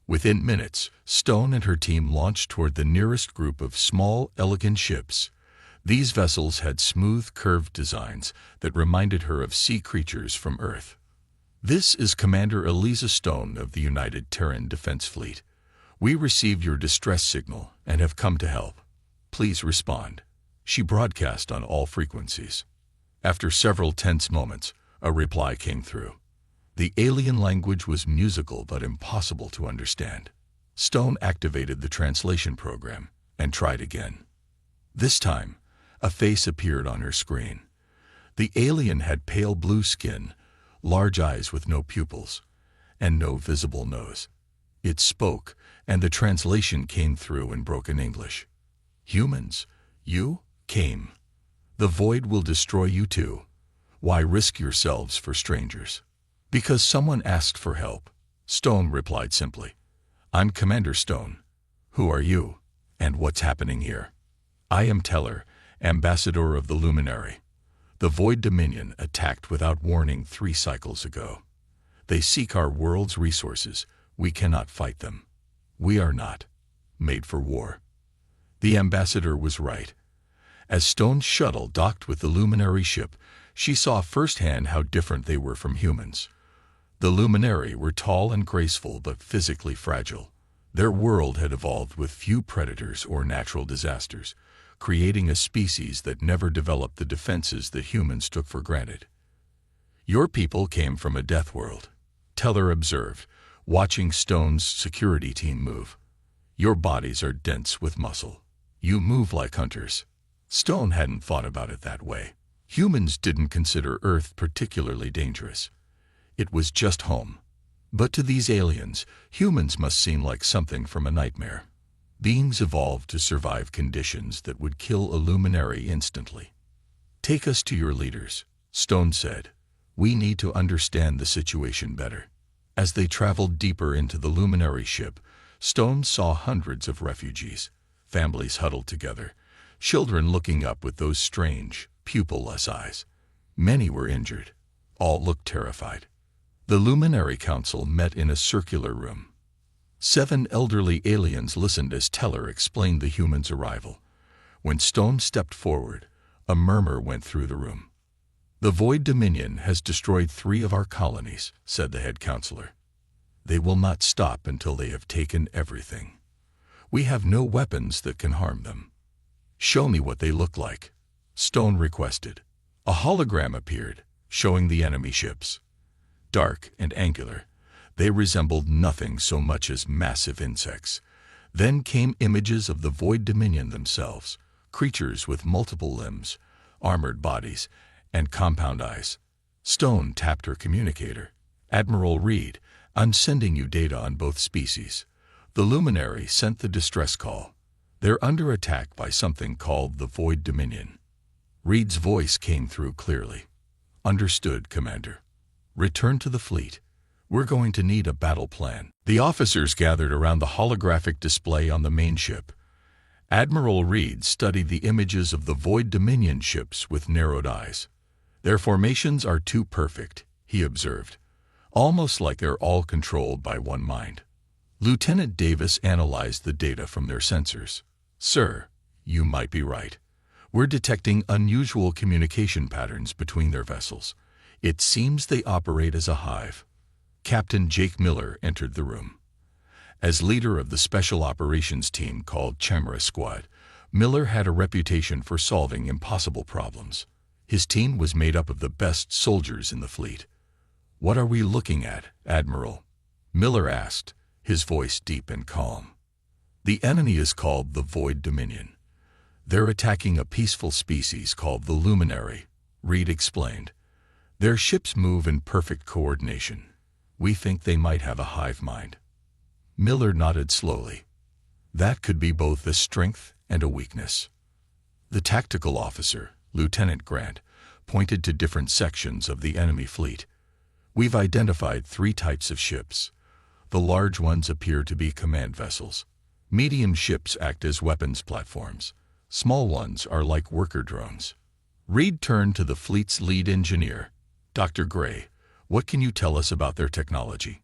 Within minutes, Stone and her team launched toward the nearest group of small, elegant ships. These vessels had smooth, curved designs that reminded her of sea creatures from Earth. This is Commander Eliza Stone of the United Terran Defense Fleet. We received your distress signal and have come to help. Please respond. She broadcast on all frequencies. After several tense moments, a reply came through. The alien language was musical but impossible to understand. Stone activated the translation program and tried again. This time, a face appeared on her screen. The alien had pale blue skin, large eyes with no pupils, and no visible nose. It spoke, and the translation came through in broken English. Humans, you came. The void will destroy you too. Why risk yourselves for strangers? Because someone asked for help, Stone replied simply. I'm Commander Stone. Who are you? And what's happening here? I am Teller, ambassador of the Luminary. The Void Dominion attacked without warning 3 cycles ago. They seek our world's resources. We cannot fight them. We are not made for war. The ambassador was right. As Stone's shuttle docked with the Luminary ship, she saw firsthand how different they were from humans. The Luminary were tall and graceful but physically fragile. Their world had evolved with few predators or natural disasters, creating a species that never developed the defenses that humans took for granted. Your people came from a death world, Teller observed, watching Stone's security team move. Your bodies are dense with muscle. You move like hunters. Stone hadn't thought about it that way. Humans didn't consider Earth particularly dangerous. It was just home. But to these aliens, humans must seem like something from a nightmare. Beings evolved to survive conditions that would kill a Luminary instantly. Take us to your leaders, Stone said. We need to understand the situation better. As they traveled deeper into the Luminary ship, Stone saw hundreds of refugees, families huddled together, children looking up with those strange, pupil-less eyes. Many were injured. All looked terrified. The Luminary Council met in a circular room. 7 elderly aliens listened as Teller explained the humans' arrival. When Stone stepped forward, a murmur went through the room. The Void Dominion has destroyed 3 of our colonies, said the head counselor. They will not stop until they have taken everything. We have no weapons that can harm them. Show me what they look like, Stone requested. A hologram appeared, showing the enemy ships. Dark and angular, they resembled nothing so much as massive insects. Then came images of the Void Dominion themselves, creatures with multiple limbs, armored bodies, and compound eyes. Stone tapped her communicator. Admiral Reed, I'm sending you data on both species. The Luminary sent the distress call. They're under attack by something called the Void Dominion. Reed's voice came through clearly. Understood, Commander. Return to the fleet. We're going to need a battle plan. The officers gathered around the holographic display on the main ship. Admiral Reed studied the images of the Void Dominion ships with narrowed eyes. Their formations are too perfect, he observed, almost like they're all controlled by one mind. Lieutenant Davis analyzed the data from their sensors. Sir, you might be right. We're detecting unusual communication patterns between their vessels. It seems they operate as a hive. Captain Jake Miller entered the room. As leader of the special operations team called Chimera Squad, Miller had a reputation for solving impossible problems. His team was made up of the best soldiers in the fleet. What are we looking at, Admiral? Miller asked, his voice deep and calm. The enemy is called the Void Dominion. They're attacking a peaceful species called the Luminary, Reed explained. Their ships move in perfect coordination. We think they might have a hive mind. Miller nodded slowly. That could be both a strength and a weakness. The tactical officer, Lieutenant Grant, pointed to different sections of the enemy fleet. We've identified 3 types of ships. The large ones appear to be command vessels. Medium ships act as weapons platforms. Small ones are like worker drones. Reed turned to the fleet's lead engineer, Dr. Gray. What can you tell us about their technology?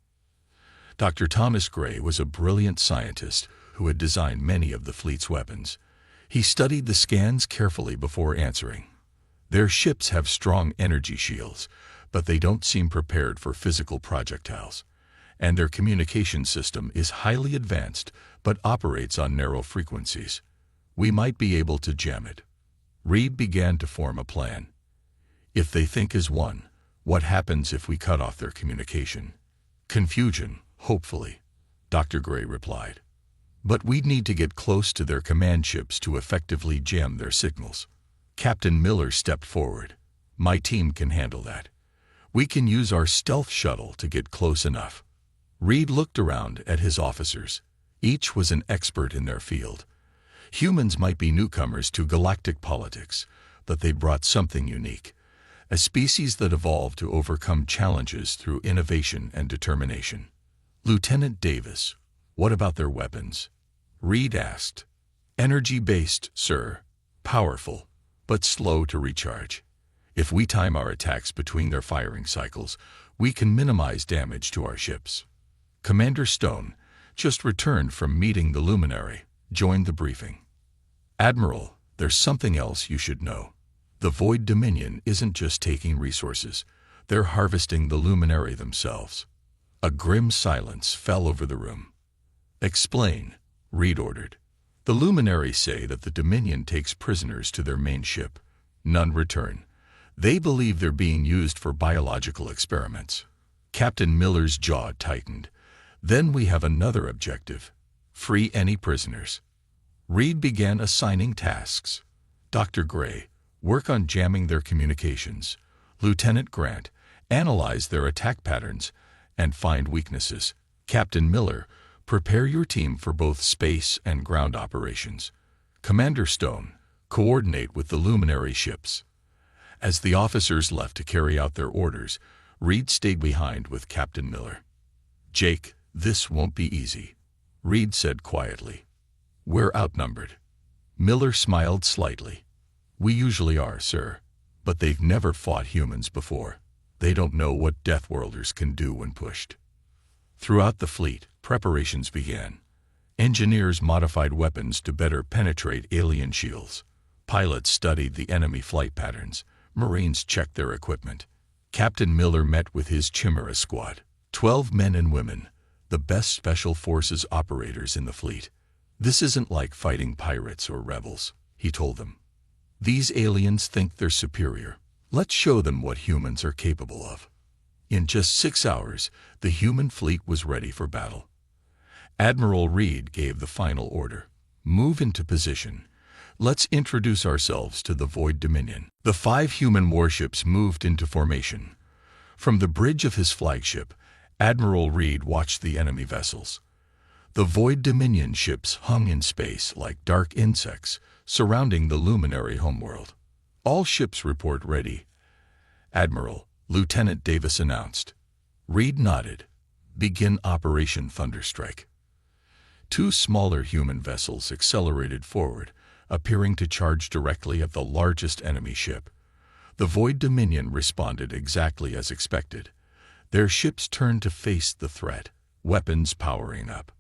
Dr. Thomas Gray was a brilliant scientist who had designed many of the fleet's weapons. He studied the scans carefully before answering. Their ships have strong energy shields, but they don't seem prepared for physical projectiles. And their communication system is highly advanced but operates on narrow frequencies. We might be able to jam it. Reed began to form a plan. If they think as one, what happens if we cut off their communication? Confusion, hopefully, Dr. Gray replied. But we'd need to get close to their command ships to effectively jam their signals. Captain Miller stepped forward. My team can handle that. We can use our stealth shuttle to get close enough. Reed looked around at his officers. Each was an expert in their field. Humans might be newcomers to galactic politics, but they brought something unique. A species that evolved to overcome challenges through innovation and determination. Lieutenant Davis, what about their weapons? Reed asked. Energy-based, sir. Powerful, but slow to recharge. If we time our attacks between their firing cycles, we can minimize damage to our ships. Commander Stone, just returned from meeting the Luminary, joined the briefing. Admiral, there's something else you should know. The Void Dominion isn't just taking resources, they're harvesting the Luminary themselves. A grim silence fell over the room. Explain, Reed ordered. The Luminaries say that the Dominion takes prisoners to their main ship. None return. They believe they're being used for biological experiments. Captain Miller's jaw tightened. Then we have another objective. Free any prisoners. Reed began assigning tasks. Dr. Gray, work on jamming their communications. Lieutenant Grant, analyze their attack patterns and find weaknesses. Captain Miller, prepare your team for both space and ground operations. Commander Stone, coordinate with the Luminary ships. As the officers left to carry out their orders, Reed stayed behind with Captain Miller. Jake, this won't be easy, Reed said quietly. We're outnumbered. Miller smiled slightly. We usually are, sir, but they've never fought humans before. They don't know what Deathworlders can do when pushed. Throughout the fleet, preparations began. Engineers modified weapons to better penetrate alien shields. Pilots studied the enemy flight patterns. Marines checked their equipment. Captain Miller met with his Chimera squad. 12 men and women, the best special forces operators in the fleet. This isn't like fighting pirates or rebels, he told them. These aliens think they're superior. Let's show them what humans are capable of. In just 6 hours, the human fleet was ready for battle. Admiral Reed gave the final order. Move into position. Let's introduce ourselves to the Void Dominion. The 5 human warships moved into formation. From the bridge of his flagship, Admiral Reed watched the enemy vessels. The Void Dominion ships hung in space like dark insects, surrounding the Luminary homeworld. All ships report ready. Admiral, Lieutenant Davis announced. Reed nodded. Begin Operation Thunderstrike. 2 smaller human vessels accelerated forward, appearing to charge directly at the largest enemy ship. The Void Dominion responded exactly as expected. Their ships turned to face the threat, weapons powering up.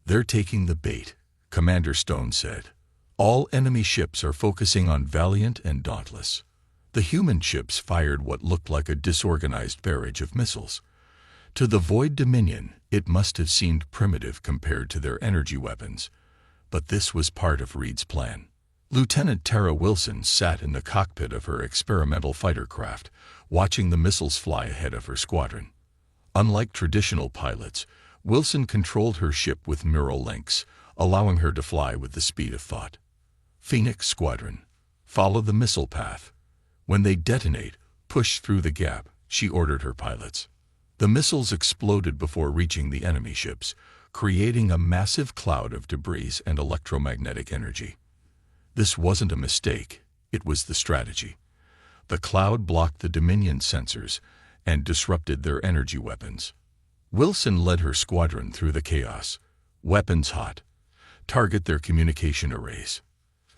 They're taking the bait, Commander Stone said. All enemy ships are focusing on Valiant and Dauntless. The human ships fired what looked like a disorganized barrage of missiles. To the Void Dominion, it must have seemed primitive compared to their energy weapons. But this was part of Reed's plan. Lieutenant Tara Wilson sat in the cockpit of her experimental fighter craft, watching the missiles fly ahead of her squadron. Unlike traditional pilots, Wilson controlled her ship with neural links, allowing her to fly with the speed of thought. Phoenix Squadron, follow the missile path. When they detonate, push through the gap, she ordered her pilots. The missiles exploded before reaching the enemy ships, creating a massive cloud of debris and electromagnetic energy. This wasn't a mistake, it was the strategy. The cloud blocked the Dominion sensors and disrupted their energy weapons. Wilson led her squadron through the chaos. Weapons hot. Target their communication arrays.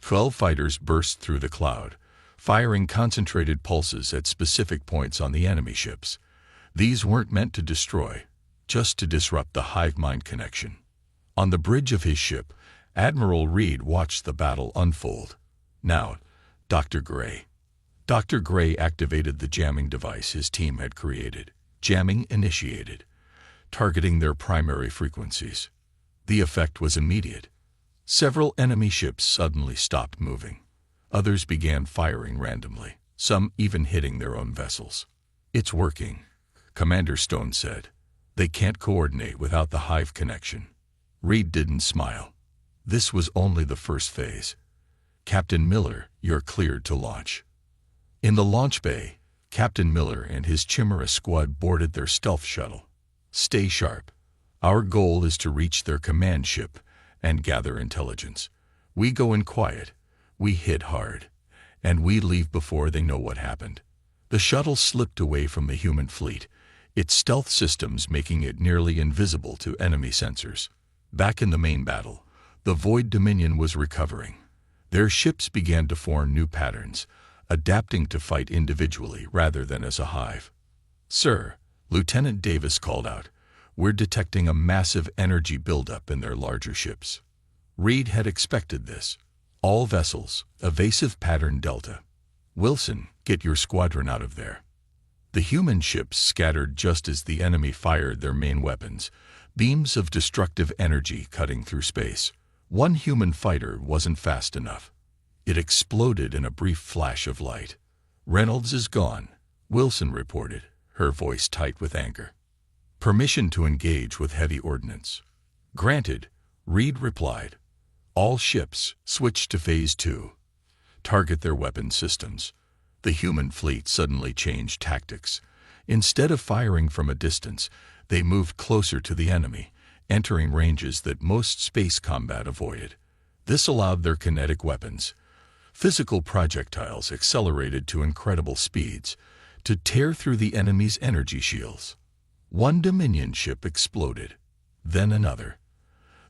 12 fighters burst through the cloud, firing concentrated pulses at specific points on the enemy ships. These weren't meant to destroy, just to disrupt the hive-mind connection. On the bridge of his ship, Admiral Reed watched the battle unfold. Now, Dr. Gray. Dr. Gray activated the jamming device his team had created. Jamming initiated, targeting their primary frequencies. The effect was immediate. Several enemy ships suddenly stopped moving. Others began firing randomly, some even hitting their own vessels. It's working, Commander Stone said. They can't coordinate without the hive connection. Reed didn't smile. This was only the first phase. Captain Miller, you're cleared to launch. In the launch bay, Captain Miller and his Chimera squad boarded their stealth shuttle. Stay sharp. Our goal is to reach their command ship and gather intelligence. We go in quiet, we hit hard, and we leave before they know what happened. The shuttle slipped away from the human fleet, its stealth systems making it nearly invisible to enemy sensors. Back in the main battle, The Void Dominion was recovering. Their ships began to form new patterns, adapting to fight individually rather than as a hive. "Sir," Lieutenant Davis called out, "we're detecting a massive energy buildup in their larger ships." Reed had expected this. "All vessels, evasive pattern Delta. Wilson, get your squadron out of there." The human ships scattered just as the enemy fired their main weapons, beams of destructive energy cutting through space. One human fighter wasn't fast enough. It exploded in a brief flash of light. "Reynolds is gone," Wilson reported, her voice tight with anger. "Permission to engage with heavy ordnance." "Granted," Reed replied. "All ships, switch to Phase 2. Target their weapon systems." The human fleet suddenly changed tactics. Instead of firing from a distance, they moved closer to the enemy, entering ranges that most space combat avoided. This allowed their kinetic weapons, physical projectiles accelerated to incredible speeds, to tear through the enemy's energy shields. One Dominion ship exploded, then another.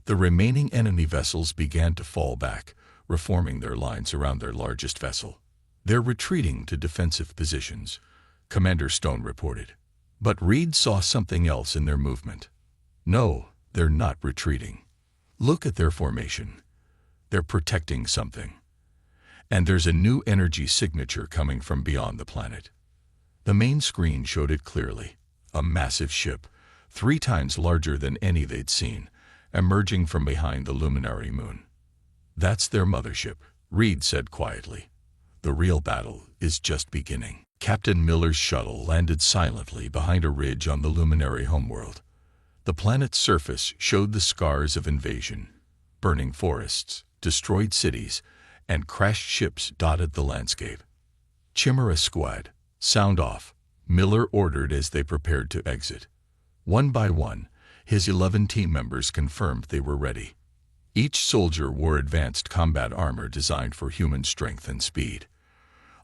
The remaining enemy vessels began to fall back, reforming their lines around their largest vessel. "They're retreating to defensive positions," Commander Stone reported. But Reed saw something else in their movement. "No, they're not retreating. Look at their formation. They're protecting something. And there's a new energy signature coming from beyond the planet." The main screen showed it clearly. A massive ship, 3 times larger than any they'd seen, emerging from behind the luminary moon. "That's their mothership," Reed said quietly. "The real battle is just beginning." Captain Miller's shuttle landed silently behind a ridge on the luminary homeworld. The planet's surface showed the scars of invasion. Burning forests, destroyed cities, and crashed ships dotted the landscape. "Chimera Squad, sound off," Miller ordered as they prepared to exit. One by one, his 11 team members confirmed they were ready. Each soldier wore advanced combat armor designed for human strength and speed.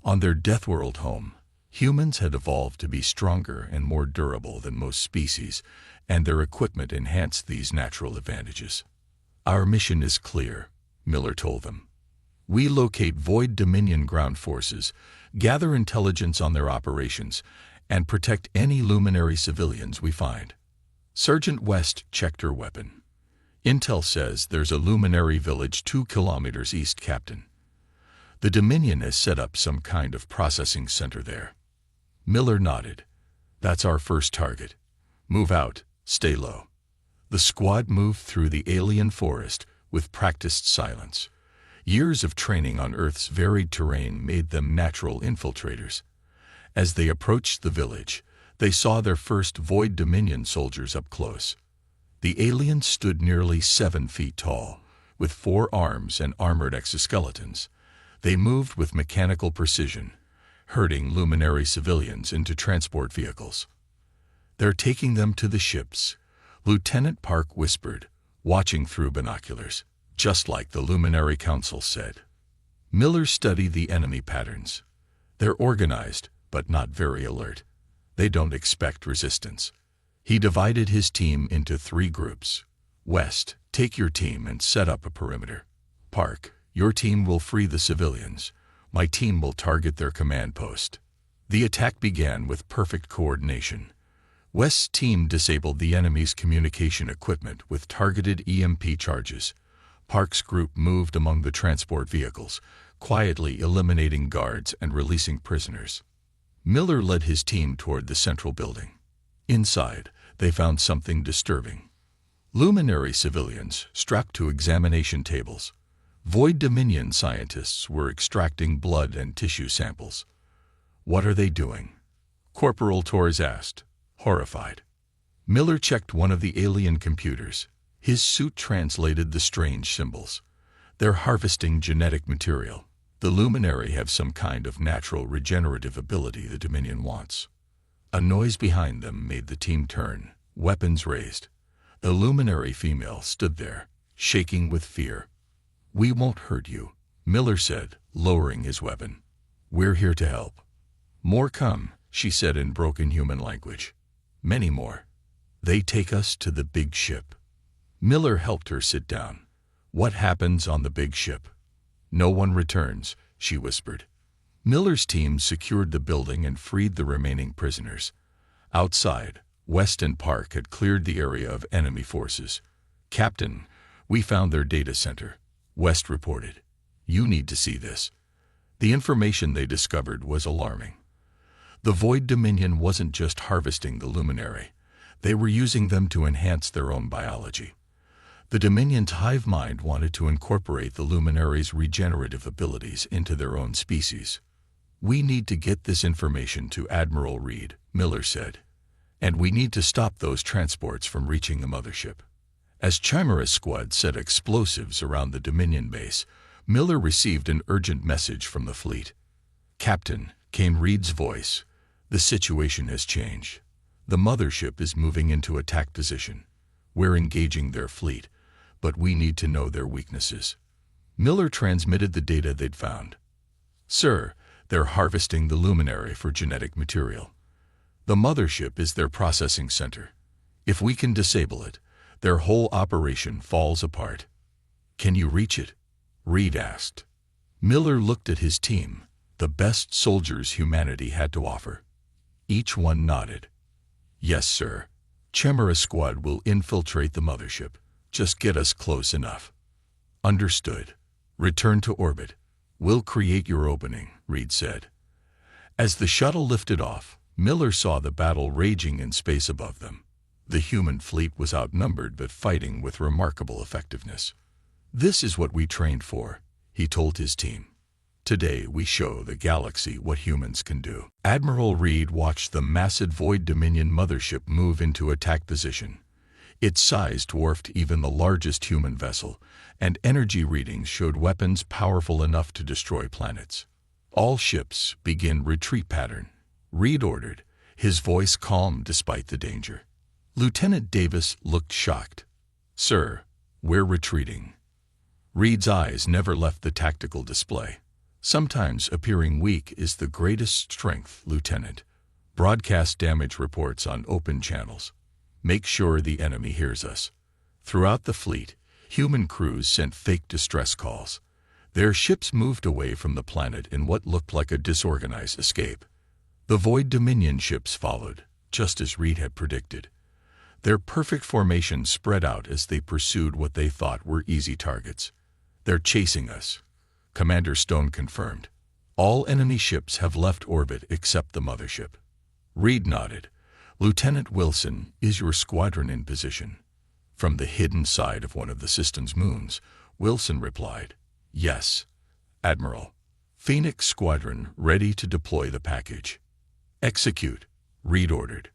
On their Deathworld home, humans had evolved to be stronger and more durable than most species, and their equipment enhanced these natural advantages. "Our mission is clear," Miller told them. "We locate Void Dominion ground forces, gather intelligence on their operations, and protect any luminary civilians we find." Sergeant West checked her weapon. "Intel says there's a luminary village 2 kilometers east, Captain. The Dominion has set up some kind of processing center there." Miller nodded. "That's our first target. Move out, stay low." The squad moved through the alien forest with practiced silence. Years of training on Earth's varied terrain made them natural infiltrators. As they approached the village, they saw their first Void Dominion soldiers up close. The aliens stood nearly 7 feet tall, with 4 arms and armored exoskeletons. They moved with mechanical precision, herding luminary civilians into transport vehicles. "They're taking them to the ships," Lieutenant Park whispered, watching through binoculars. "Just like the Luminary Council said." Miller studied the enemy patterns. "They're organized, but not very alert. They don't expect resistance." He divided his team into 3 groups. "West, take your team and set up a perimeter. Park, your team will free the civilians. My team will target their command post." The attack began with perfect coordination. West's team disabled the enemy's communication equipment with targeted EMP charges. Park's group moved among the transport vehicles, quietly eliminating guards and releasing prisoners. Miller led his team toward the central building. Inside, they found something disturbing. Luminary civilians strapped to examination tables. Void Dominion scientists were extracting blood and tissue samples. "What are they doing?" Corporal Torres asked, horrified. Miller checked one of the alien computers. His suit translated the strange symbols. "They're harvesting genetic material. The Luminary have some kind of natural regenerative ability the Dominion wants." A noise behind them made the team turn, weapons raised. A Luminary female stood there, shaking with fear. "We won't hurt you," Miller said, lowering his weapon. "We're here to help." "More come," she said in broken human language. "Many more. They take us to the big ship." Miller helped her sit down. "What happens on the big ship?" "No one returns," she whispered. Miller's team secured the building and freed the remaining prisoners. Outside, West and Park had cleared the area of enemy forces. "Captain, we found their data center," West reported. "You need to see this." The information they discovered was alarming. The Void Dominion wasn't just harvesting the luminary. They were using them to enhance their own biology. The Dominion's hive mind wanted to incorporate the luminary's regenerative abilities into their own species. "We need to get this information to Admiral Reed," Miller said. "And we need to stop those transports from reaching the mothership." As Chimera's squad set explosives around the Dominion base, Miller received an urgent message from the fleet. "Captain," came Reed's voice, "the situation has changed. The mothership is moving into attack position. We're engaging their fleet, but we need to know their weaknesses." Miller transmitted the data they'd found. "Sir, they're harvesting the luminary for genetic material. The mothership is their processing center. If we can disable it, their whole operation falls apart." "Can you reach it?" Reed asked. Miller looked at his team, the best soldiers humanity had to offer. Each one nodded. "Yes, sir. Chimera's squad will infiltrate the mothership. Just get us close enough." "Understood. Return to orbit. We'll create your opening," Reed said. As the shuttle lifted off, Miller saw the battle raging in space above them. The human fleet was outnumbered but fighting with remarkable effectiveness. "This is what we trained for," he told his team. "Today we show the galaxy what humans can do." Admiral Reed watched the massive Void Dominion mothership move into attack position. Its size dwarfed even the largest human vessel, and energy readings showed weapons powerful enough to destroy planets. "All ships begin retreat pattern," Reed ordered, his voice calm despite the danger. Lieutenant Davis looked shocked. "Sir, we're retreating." Reed's eyes never left the tactical display. "Sometimes appearing weak is the greatest strength, Lieutenant. Broadcast damage reports on open channels. Make sure the enemy hears us." Throughout the fleet, human crews sent fake distress calls. Their ships moved away from the planet in what looked like a disorganized escape. The Void Dominion ships followed, just as Reed had predicted. Their perfect formation spread out as they pursued what they thought were easy targets. "They're chasing us," Commander Stone confirmed. "All enemy ships have left orbit except the mothership." Reed nodded. "Lieutenant Wilson, is your squadron in position?" From the hidden side of one of the system's moons, Wilson replied, "Yes, Admiral. Phoenix Squadron ready to deploy the package." "Execute," Reed ordered.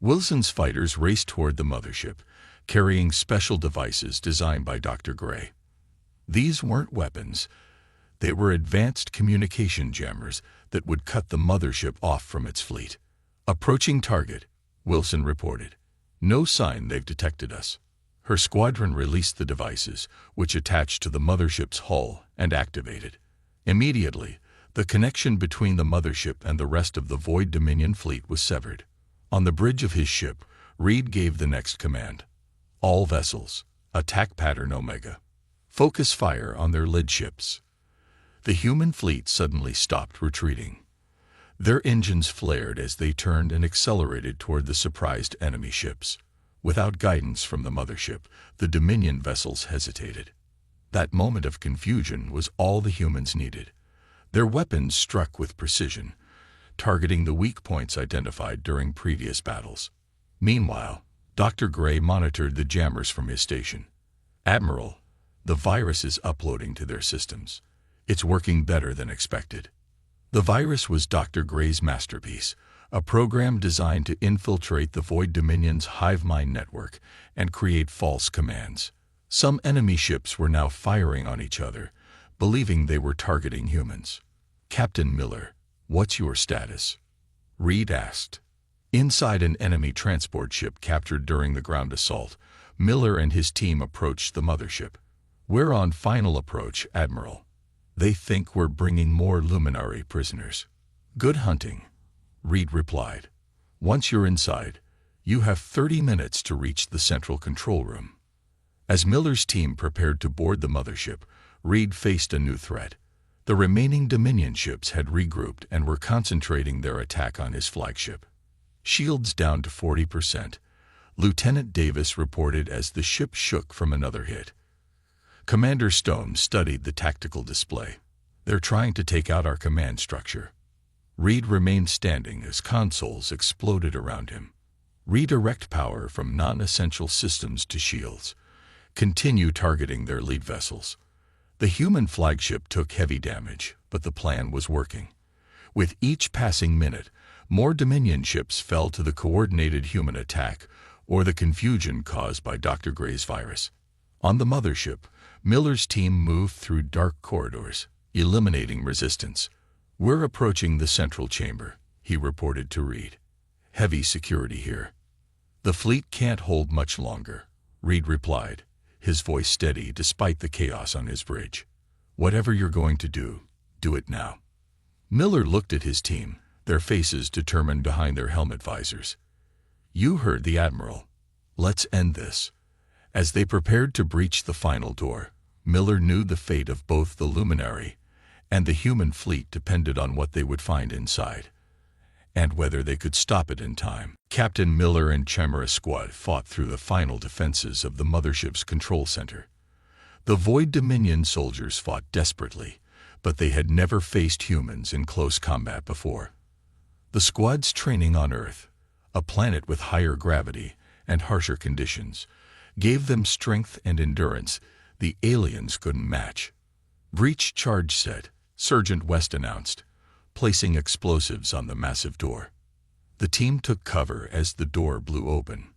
Wilson's fighters raced toward the mothership, carrying special devices designed by Dr. Gray. These weren't weapons. They were advanced communication jammers that would cut the mothership off from its fleet. "Approaching target," Wilson reported. "No sign they've detected us." Her squadron released the devices, which attached to the mothership's hull and activated. Immediately, the connection between the mothership and the rest of the Void Dominion fleet was severed. On the bridge of his ship, Reed gave the next command. "All vessels, attack pattern Omega. Focus fire on their lead ships." The human fleet suddenly stopped retreating. Their engines flared as they turned and accelerated toward the surprised enemy ships. Without guidance from the mothership, the Dominion vessels hesitated. That moment of confusion was all the humans needed. Their weapons struck with precision, targeting the weak points identified during previous battles. Meanwhile, Dr. Gray monitored the jammers from his station. "Admiral, the virus is uploading to their systems. It's working better than expected." The virus was Dr. Gray's masterpiece, a program designed to infiltrate the Void Dominion's hive mind network and create false commands. Some enemy ships were now firing on each other, believing they were targeting humans. "Captain Miller, what's your status?" Reed asked. Inside an enemy transport ship captured during the ground assault, Miller and his team approached the mothership. "We're on final approach, Admiral. They think we're bringing more luminary prisoners." "Good hunting," Reed replied. "Once you're inside, you have 30 minutes to reach the central control room." As Miller's team prepared to board the mothership, Reed faced a new threat. The remaining Dominion ships had regrouped and were concentrating their attack on his flagship. Shields down to 40%, Lieutenant Davis reported as the ship shook from another hit. Commander Stone studied the tactical display. They're trying to take out our command structure. Reed remained standing as consoles exploded around him. Redirect power from non-essential systems to shields. Continue targeting their lead vessels. The human flagship took heavy damage, but the plan was working. With each passing minute, more Dominion ships fell to the coordinated human attack or the confusion caused by Dr. Gray's virus. On the mothership, Miller's team moved through dark corridors, eliminating resistance. "We're approaching the central chamber," he reported to Reed. "Heavy security here." "The fleet can't hold much longer," Reed replied, his voice steady despite the chaos on his bridge. "Whatever you're going to do it now." Miller looked at his team, their faces determined behind their helmet visors. "You heard the Admiral. Let's end this." As they prepared to breach the final door, Miller knew the fate of both the Luminary and the human fleet depended on what they would find inside, and whether they could stop it in time. Captain Miller and Chimera Squad fought through the final defenses of the mothership's control center. The Void Dominion soldiers fought desperately, but they had never faced humans in close combat before. The squad's training on Earth, a planet with higher gravity and harsher conditions, gave them strength and endurance the aliens couldn't match. "Breach charge set," Sergeant West announced, placing explosives on the massive door. The team took cover as the door blew open.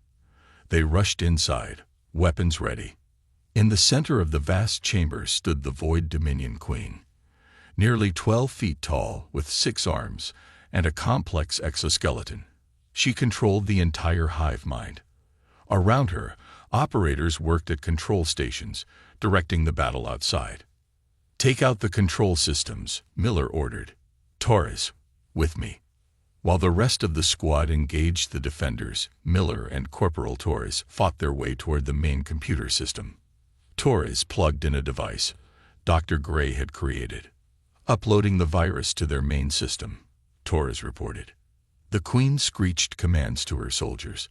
They rushed inside, weapons ready. In the center of the vast chamber stood the Void Dominion Queen. Nearly 12 feet tall, with 6 arms and a complex exoskeleton, she controlled the entire hive mind. Around her, operators worked at control stations, directing the battle outside. "Take out the control systems," Miller ordered. "Torres, with me." While the rest of the squad engaged the defenders, Miller and Corporal Torres fought their way toward the main computer system. Torres plugged in a device Dr. Gray had created. "Uploading the virus to their main system," Torres reported. The Queen screeched commands to her soldiers,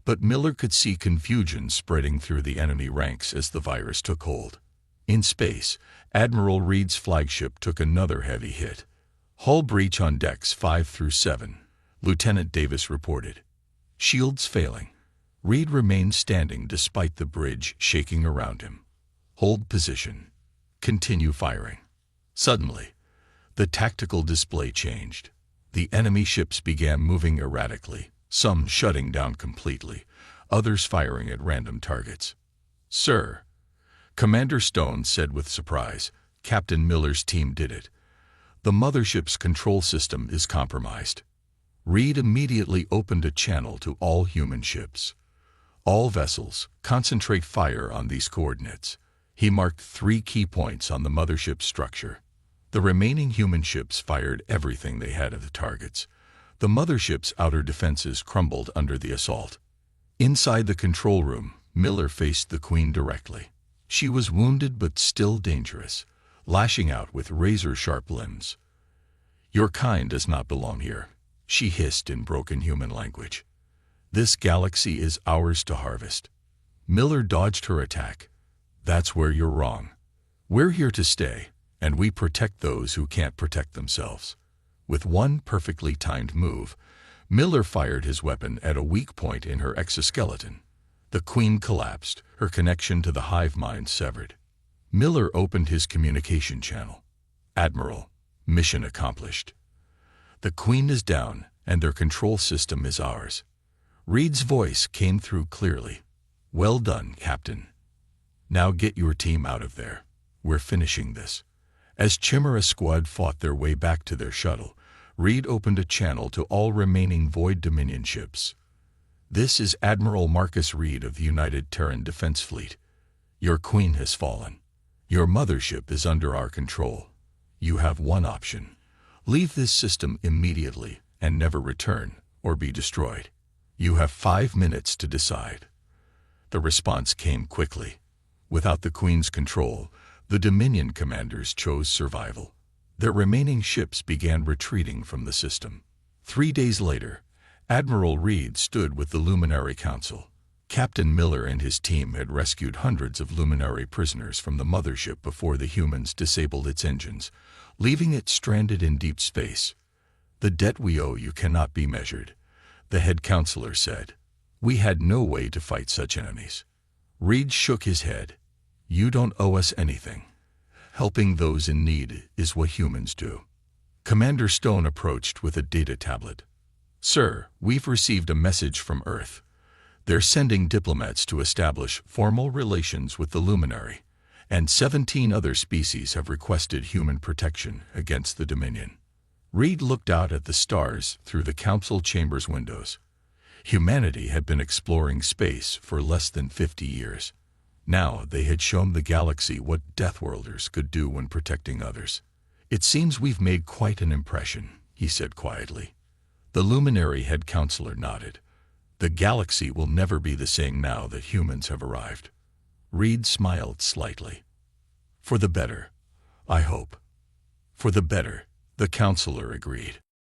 but Miller could see confusion spreading through the enemy ranks as the virus took hold. In space, Admiral Reed's flagship took another heavy hit. "Hull breach on decks 5 through 7, Lieutenant Davis reported. "Shields failing." Reed remained standing despite the bridge shaking around him. "Hold position. Continue firing." Suddenly, the tactical display changed. The enemy ships began moving erratically, some shutting down completely, others firing at random targets. "Sir," Commander Stone said with surprise, "Captain Miller's team did it. The mothership's control system is compromised." Reed immediately opened a channel to all human ships. "All vessels, concentrate fire on these coordinates." He marked 3 key points on the mothership's structure. The remaining human ships fired everything they had at the targets. The mothership's outer defenses crumbled under the assault. Inside the control room, Miller faced the Queen directly. She was wounded but still dangerous, lashing out with razor-sharp limbs. "Your kind does not belong here," she hissed in broken human language. "This galaxy is ours to harvest." Miller dodged her attack. "That's where you're wrong. We're here to stay, and we protect those who can't protect themselves." With one perfectly timed move, Miller fired his weapon at a weak point in her exoskeleton. The Queen collapsed, her connection to the hive mind severed. Miller opened his communication channel. "Admiral, mission accomplished. The Queen is down, and their control system is ours." Reed's voice came through clearly. "Well done, Captain. Now get your team out of there. We're finishing this." As Chimera Squad fought their way back to their shuttle, Reed opened a channel to all remaining Void Dominion ships. "This is Admiral Marcus Reed of the United Terran Defense Fleet. Your Queen has fallen. Your mothership is under our control. You have one option. Leave this system immediately and never return, or be destroyed. You have 5 minutes to decide." The response came quickly. Without the Queen's control, the Dominion commanders chose survival. Their remaining ships began retreating from the system. 3 days later, Admiral Reed stood with the Luminary Council. Captain Miller and his team had rescued hundreds of Luminary prisoners from the mothership before the humans disabled its engines, leaving it stranded in deep space. "The debt we owe you cannot be measured," the head counselor said. "We had no way to fight such enemies." Reed shook his head. "You don't owe us anything. Helping those in need is what humans do." Commander Stone approached with a data tablet. "Sir, we've received a message from Earth. They're sending diplomats to establish formal relations with the Luminary, and 17 other species have requested human protection against the Dominion." Reed looked out at the stars through the council chamber's windows. Humanity had been exploring space for less than 50 years. Now they had shown the galaxy what Deathworlders could do when protecting others. "It seems we've made quite an impression," he said quietly. The Luminary head counselor nodded. "The galaxy will never be the same now that humans have arrived." Reed smiled slightly. "For the better, I hope." "For the better," the counselor agreed.